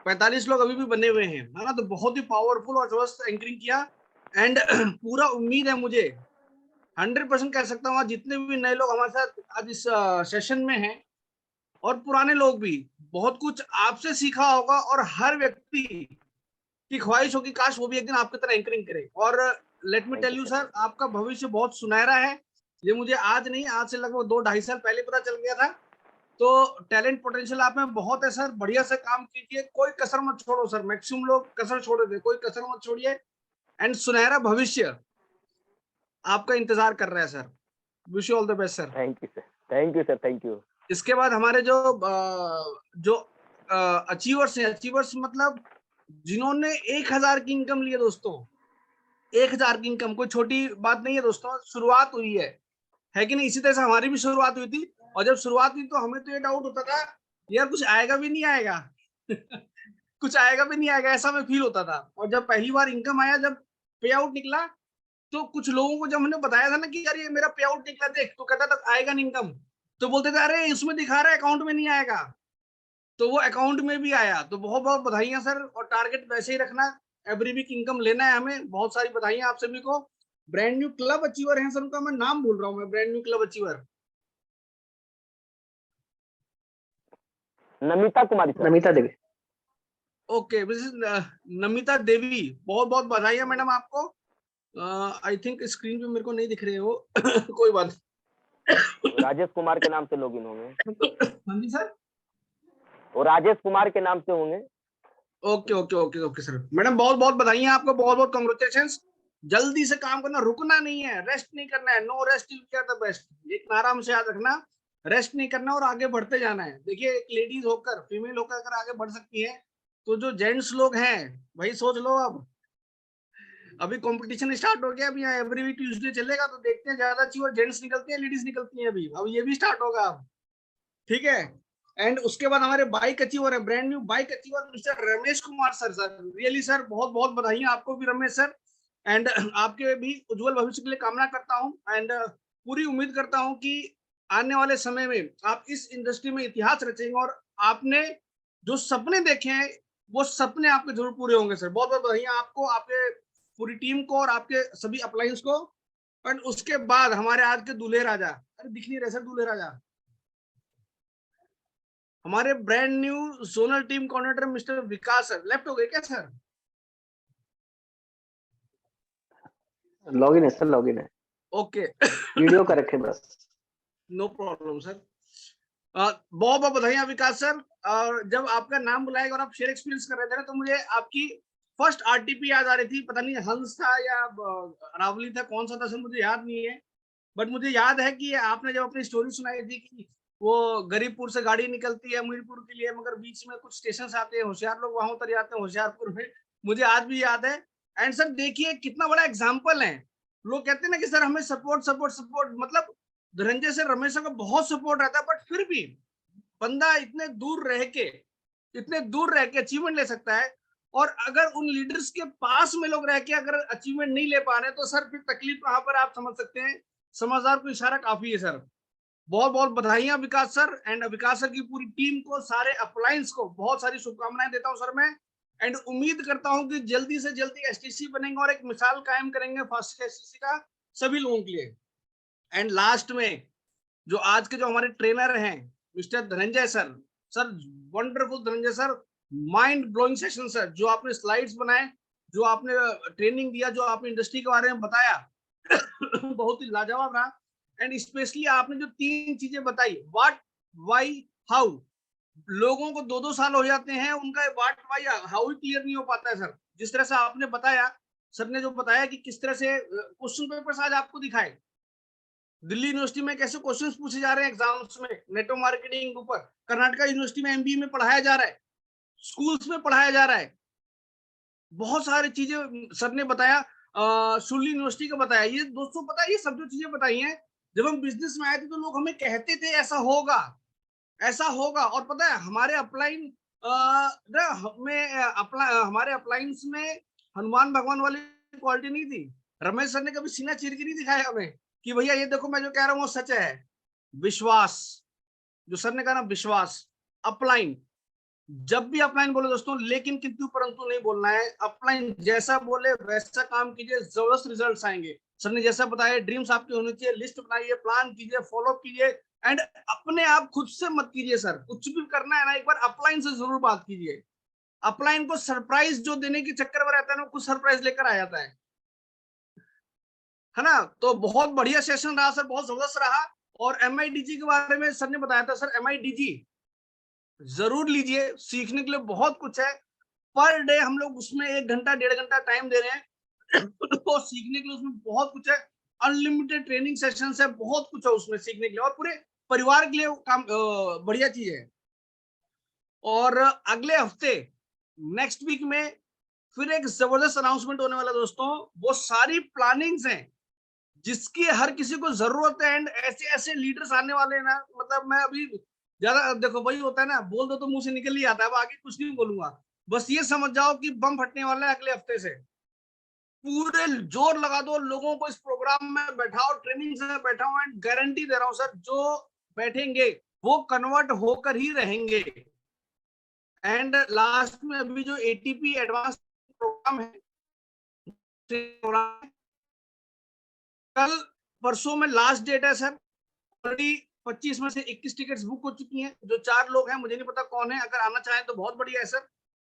45 लोग अभी भी बने हुए हैं, है ना। तो बहुत ही पावरफुल और जबरदस्त एंकरिंग किया। एंड पूरा उम्मीद है मुझे, 100% कह सकता हूँ आज जितने भी नए लोग हमारे साथ आज इस सेशन में हैं और पुराने लोग भी, बहुत कुछ आपसे सीखा होगा। और हर व्यक्ति की ख्वाहिश होगी काश वो भी एक दिन आपकी तरह एंकरिंग करे। और let me tell you sir, आपका भविष्य बहुत सुनहरा है। ये मुझे आज नहीं, आज से लगभग 2-2.5 साल पहले पता चल गया था। तो टैलेंट पोटेंशियल आप में बहुत है सर, बढ़िया से काम कीजिए, कोई कसर मत छोड़ो सर। मैक्सिमम लोग कसर छोड़ देते, कोई कसर मत छोड़िए। एंड सुनहरा भविष्य आपका इंतजार कर रहा है sir. Wish you all the best sir. Thank you sir, thank you sir, thank you. इसके बाद हमारे जो अचीवर्स हैं, अचीवर्स मतलब जिन्होंने 1000 की इनकम ली है दोस्तों। 1000 की इनकम कोई छोटी बात नहीं है दोस्तों, शुरुआत हुई है कि नहीं। इसी तरह से हमारी भी शुरुआत हुई थी, और जब शुरुआत हुई तो हमें तो ये डाउट होता था यार कुछ आएगा भी नहीं आएगा कुछ आएगा भी नहीं आएगा, ऐसा में फील होता था। और जब पहली बार इनकम आया, जब पे आउट निकला, तो कुछ लोगों को जब हमने बताया था ना कि यार ये मेरा पे आउट निकला देख, तो कहता था आएगा नहीं इनकम, तो बोलते थे अरे इसमें दिखा रहा है अकाउंट में नहीं आएगा। तो वो अकाउंट में भी आया। तो बहुत बहुत बधाइयां सर, और टारगेट वैसे ही रखना, एवरी वीक इनकम लेना है हमें। बहुत सारी बधाइयां आप सभी को। ब्रांड न्यू क्लब अचीवर हैं सर, उनका मैं नाम भूल रहा हूँ, मैं brand new club achiever Namita Kumari sir. Namita Devi. Okay, Namita Devi, बहुत बहुत बधाइयां मैडम आपको। आई थिंक स्क्रीन पे मेरे को नहीं दिख रहे हो कोई बात। राजेश कुमार के नाम से लॉगिन होंगे। हाँ जी सर, वो राजेश कुमार के नाम से होंगे। Okay okay okay okay sir. Madam बहुत बहुत बधाइयां आपको, बहुत बहुत कांग्रेचुलेशंस। जल्दी से काम करना, रुकना नहीं है, रेस्ट नहीं करना है। No rest is the best, एक नारा हमसे याद रखना, रेस्ट नहीं करना और आगे बढ़ते जाना है। देखिए एक लेडीज होकर, फीमेल होकर अगर आगे बढ़ सकती है, तो जो जेंट्स लोग हैं भाई सोच लो। अब अभी कंपटीशन स्टार्ट हो गया, अभी यहाँ एवरी वीक ट्यूसडे चलेगा, तो देखते हैं ज्यादा अच्छी और जेंट्स निकलती है, लेडीज निकलती है। अभी अब ये भी स्टार्ट होगा अब, ठीक है। एंड उसके बाद हमारे बाइक अचीवर है, brand new bike achiever mister Ramesh Kumar sir. Sir really sir बहुत बहुत बधाई आपको भी रमेश सर। एंड आपके भी उज्जवल भविष्य के लिए कामना करता हूँ। एंड पूरी उम्मीद करता हूँ कि आने वाले समय में आप इस इंडस्ट्री में इतिहास रचेंगे, और आपने जो सपने देखे हैं वो सपने आपके जरूर पूरे होंगे सर। बहुत बहुत बधाई आपको, आपके पूरी टीम को, और आपके सभी अप्लायंस को। एंड उसके बाद हमारे आज के दूल्हे राजा, अरे दिख नहीं रहे सर दूल्हे राजा, हमारे brand new zonal team coordinator mister Vikas sir. Left हो गए क्या सर? लॉगिन है सर, लॉगिन है। ओके वीडियो का रखे बस। No problem sir. बहुत बहुत बधाई विकास सर। और जब आपका नाम बुलाएगा और आप शेयर एक्सपीरियंस कर रहे थे ना, तो मुझे आपकी फर्स्ट आरटीपी याद आ रही थी। पता नहीं हंस था या रावली था, कौन सा था सर मुझे याद नहीं है। बट मुझे याद है कि आपने जब अपनी स्टोरी सुनाई थी कि वो गरीबपुर से गाड़ी निकलती है मीरपुर के लिए, मगर बीच में कुछ स्टेशन आते हैं, होशियार लोग वहां उतर जाते हैं होशियारपुर में, मुझे आज भी याद है। एंड सर देखिए कितना बड़ा एग्जाम्पल है। लोग कहते हैं ना कि सर हमें सपोर्ट सपोर्ट सपोर्ट, मतलब धनंजय सर रमेश सर का बहुत सपोर्ट रहता है, बट फिर भी बंदा इतने दूर रह के अचीवमेंट ले सकता है। और अगर उन लीडर्स के पास में लोग रह के अगर अचीवमेंट नहीं ले पा रहे तो सर फिर तकलीफ कहाँ पर, आप समझ सकते हैं। समझदार को इशारा काफी है सर। बहुत बहुत बधाइयां विकास सर एंड विकास सर की पूरी टीम को, सारे अपलायंस को बहुत सारी शुभकामनाएं देता हूं सर मैं। एंड उम्मीद करता हूं कि जल्दी से जल्दी एसटीसी बनेंगे और एक मिसाल कायम करेंगे फास्ट एसटीसी का सभी लोगों के लिए। एंड लास्ट में जो आज के जो हमारे ट्रेनर हैं mister Dhananjay sir, sir wonderful Dhananjay sir, mind blowing session sir, जो आपने स्लाइड्स बनाए, जो आपने ट्रेनिंग दिया, जो आपने इंडस्ट्री के बारे में बताया बहुत ही लाजवाब रहा। एंड स्पेशली आपने जो 3 चीजें बताई, व्हाट, व्हाई, हाउ, लोगों को 2-2 साल हो जाते हैं, उनका what, why, how he clear नहीं हो पाता है सर। जिस तरह से आपने बताया, सर ने जो बताया कि किस तरह से क्वेश्चन पेपर्स आज आपको दिखाए, दिल्ली यूनिवर्सिटी में कैसे क्वेश्चंस पूछे जा रहे हैं एग्जाम्स में, नेटवर्क मार्केटिंग के ऊपर, कर्नाटका यूनिवर्सिटी में एमबीए में पढ़ाया जा रहा है, स्कूल्स में पढ़ाया जा रहा है, बहुत सारी चीजें सर ने बताया, सुरली यूनिवर्सिटी का बताया। ये दोस्तों पता है, ये सब जो चीजें बताई हैं, जब हम बिजनेस में आए थे तो लोग हमें कहते थे ऐसा होगा ऐसा होगा, और पता है हमारे अपलाइन हमारे अपलाइंस में हनुमान भगवान वाली क्वालिटी नहीं थी। रमेश सर ने कभी सीना चीर के नहीं दिखाया हमें कि भैया ये देखो मैं जो कह रहा हूँ वो सच है। विश्वास, जो सर ने कहा ना, विश्वास, अपलाइन, जब भी अपलाइन बोले दोस्तों, लेकिन किंतु परंतु नहीं बोलना है। अपलाइन जैसा बोले वैसा काम कीजिए, जबरदस्त रिजल्ट्स आएंगे। सर ने जैसा बताया, ड्रीम्स आपके होने चाहिए, लिस्ट बनाइए, प्लान कीजिए, फॉलो कीजिए, एंड अपने आप खुद से मत कीजिए सर। कुछ भी करना है ना, एक बार अपलाइन से जरूर बात कीजिए। अपलाइन को सरप्राइज जो देने के चक्कर में रहता है ना, कुछ सरप्राइज लेकर आ जाता है ना। तो बहुत बढ़िया सेशन रहा सर, बहुत जबरदस्त रहा। और MIDG के बारे में सर ने बताया था, सर MIDG जरूर लीजिए, सीखने के लिए बहुत कुछ है। पर डे हम लोग उसमें 1 घंटा 1.5 घंटा टाइम दे रहे हैं तो सीखने के लिए उसमें बहुत कुछ है। अनलिमिटेड ट्रेनिंग सेशंस है, बहुत कुछ है उसमें सीखने के लिए, और पूरे परिवार के लिए काम बढ़िया चीज है। और अगले हफ्ते नेक्स्ट वीक में फिर एक जबरदस्त अनाउंसमेंट होने वाला दोस्तों। वो सारी प्लानिंग्स हैं जिसकी हर किसी को जरूरत है, एंड ऐसे ऐसे लीडर्स आने वाले हैं ना, मतलब मैं अभी ज्यादा, देखो वही होता है ना, बोल दो तो मुंह से निकल ही आता है, अब आगे कुछ नहीं बोलूंगा। बस ये समझ जाओ कि बम फटने वाला है अगले हफ्ते से। पूरे जोर लगा दो, लोगों को इस प्रोग्राम में बैठाओ, ट्रेनिंग से बैठाओ, एंड गारंटी दे रहा हूं सर, जो बैठेंगे वो कन्वर्ट होकर ही रहेंगे। एंड लास्ट में अभी जो ATP एडवांस प्रोग्राम है, कल परसों में लास्ट डेट है सर। ऑलरेडी 25 में से 21 टिकट्स बुक हो चुकी हैं। जो 4 लोग हैं, मुझे नहीं पता कौन है, अगर आना चाहें तो बहुत बढ़िया है सर।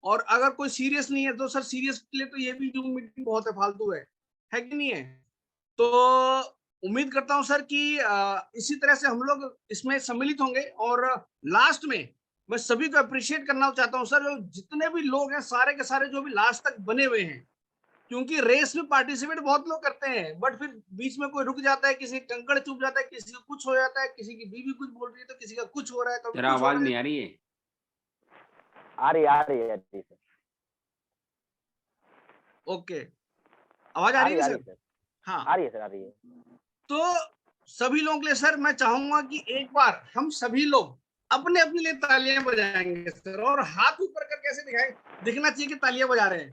और अगर कोई सीरियस नहीं है तो सर, सीरियस के लिए तो ये भी जूम मीटिंग बहुत है, फालतू है कि नहीं है। तो उम्मीद करता हूं सर कि इसी तरह से हम लोग इसमें सम्मिलित होंगे। और लास्ट में मैं सभी को अप्रिशिएट करना चाहता हूं सर, जितने भी लोग हैं सारे के सारे, जो भी लास्ट तक बने हुए हैं, क्योंकि रेस में पार्टिसिपेट बहुत लोग करते हैं, बट फिर बीच में कोई रुक जाता है, किसी कंकड़ चुभ जाता है, किसी को कुछ हो जाता है, किसी की बीवी कुछ बोल रही है तो किसी का कुछ हो रहा है, तेरा आवाज नहीं आ रही है। आ रही है सर। ओके, आवाज आ रही है सर? हाँ, आ रही है सर, आ रही है। तो सभी लोगों के लिए सर मैं चाहूंगा कि एक बार हम सभी लोग अपने अपने लिए तालियां बजाएंगे सर, और हाथ ऊपर कर कैसे दिखाएं, दिखना चाहिए कि तालियां बजा रहे हैं,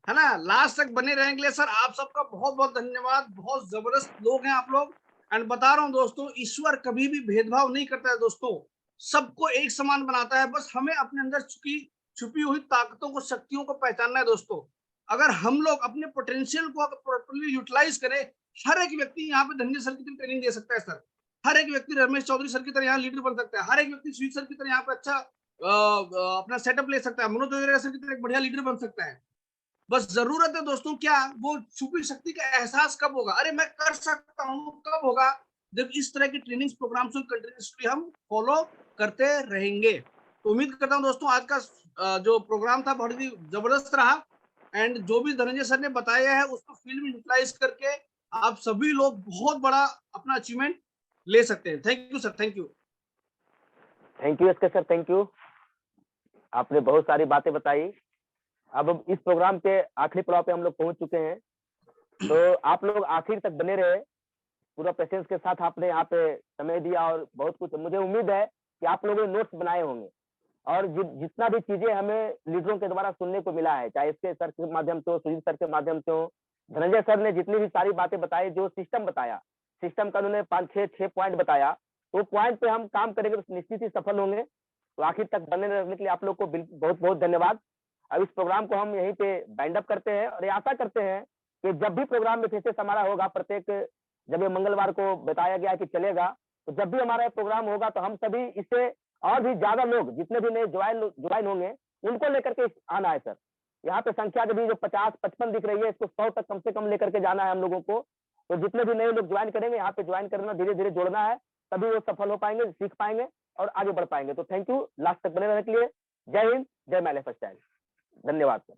है ना। लास्ट तक बने रहने के लिए सर आप सबका बहुत बहुत धन्यवाद। बहुत जबरदस्त लोग हैं आप लोग। एंड बता रहा हूं दोस्तों, ईश्वर कभी भी भेदभाव नहीं करता है दोस्तों, सबको एक समान बनाता है। बस हमें अपने अंदर छुपी हुई ताकतों को, शक्तियों को पहचानना है दोस्तों। अगर हम लोग अपने पोटेंशियल को प्रॉपर्ली यूटिलाइज करें, हर एक व्यक्ति यहाँ पे धनंजय सर की तरह ट्रेनिंग दे सकता है सर। हर एक व्यक्ति रमेश चौधरी सर की तरह यहाँ लीडर बन सकता है। हर एक व्यक्ति स्वीट सर की तरह यहाँ पे अच्छा अपना सेटअप ले सकता है। मनोज जोगेरा सर की तरह एक बढ़िया लीडर बन सकता है। बस जरूरत है दोस्तों, क्या वो छुपी शक्ति का एहसास कब होगा, अरे मैं कर सकता हूँ, कब होगा, जब इस तरह की ट्रेनिंग प्रोग्राम्स को कंटिन्यूअसली हम फॉलो करते रहेंगे। तो उम्मीद करता हूँ दोस्तों आज का जो प्रोग्राम था बहुत ही जबरदस्त रहा। एंड जो भी धनंजय सर ने बताया है उसको फील्ड में यूटिलाइज करके आप सभी लोग बहुत बड़ा अपना अचीवमेंट ले सकते हैं। Thank you sir, thank you. Thank you SK sir, thank you. आपने बहुत सारी बातें बताई। अब हम इस प्रोग्राम के आखिरी पड़ाव पे हम लोग पहुंच चुके हैं, तो आप लोग आखिर तक बने रहे, पूरा पेशेंस के साथ आपने यहाँ पे समय दिया और बहुत कुछ मुझे उम्मीद है कि आप लोगों ने नोट्स बनाए होंगे और जितना भी चीजें हमें लीडरों के द्वारा सुनने को मिला है, चाहे इसके सर के माध्यम से हो, सुजीत सर के माध्यम से हो, धनंजय सर ने जितनी भी सारी बातें बताई, जो सिस्टम बताया, सिस्टम का उन्होंने 5-6 पॉइंट बताया, तो पॉइंट पे हम काम करेंगे तो निश्चित ही सफल होंगे। तो आखिर तक बने रहने के लिए आप लोग को बहुत बहुत धन्यवाद। अब इस प्रोग्राम को हम यहीं पे बाइंड अप करते हैं और ये आशा करते हैं कि जब भी प्रोग्राम में फिर से हमारा होगा, प्रत्येक जब ये मंगलवार को बताया गया कि चलेगा, तो जब भी हमारा प्रोग्राम होगा तो हम सभी इससे और भी ज्यादा लोग, जितने भी नए ज्वाइन होंगे, उनको लेकर के आना है सर। यहाँ पे संख्या भी जो 50-55 दिख रही है, इसको 100 तक कम से कम लेकर के जाना है हम लोगों को। तो जितने भी नए लोग ज्वाइन करेंगे, यहाँ पे ज्वाइन करना, धीरे धीरे जोड़ना है, तभी वो सफल हो पाएंगे, सीख पाएंगे और आगे बढ़ पाएंगे। तो थैंक यू लास्ट तक बने रहने के लिए। जय हिंद, जय माय लाइफस्टाइल। धन्यवाद सर।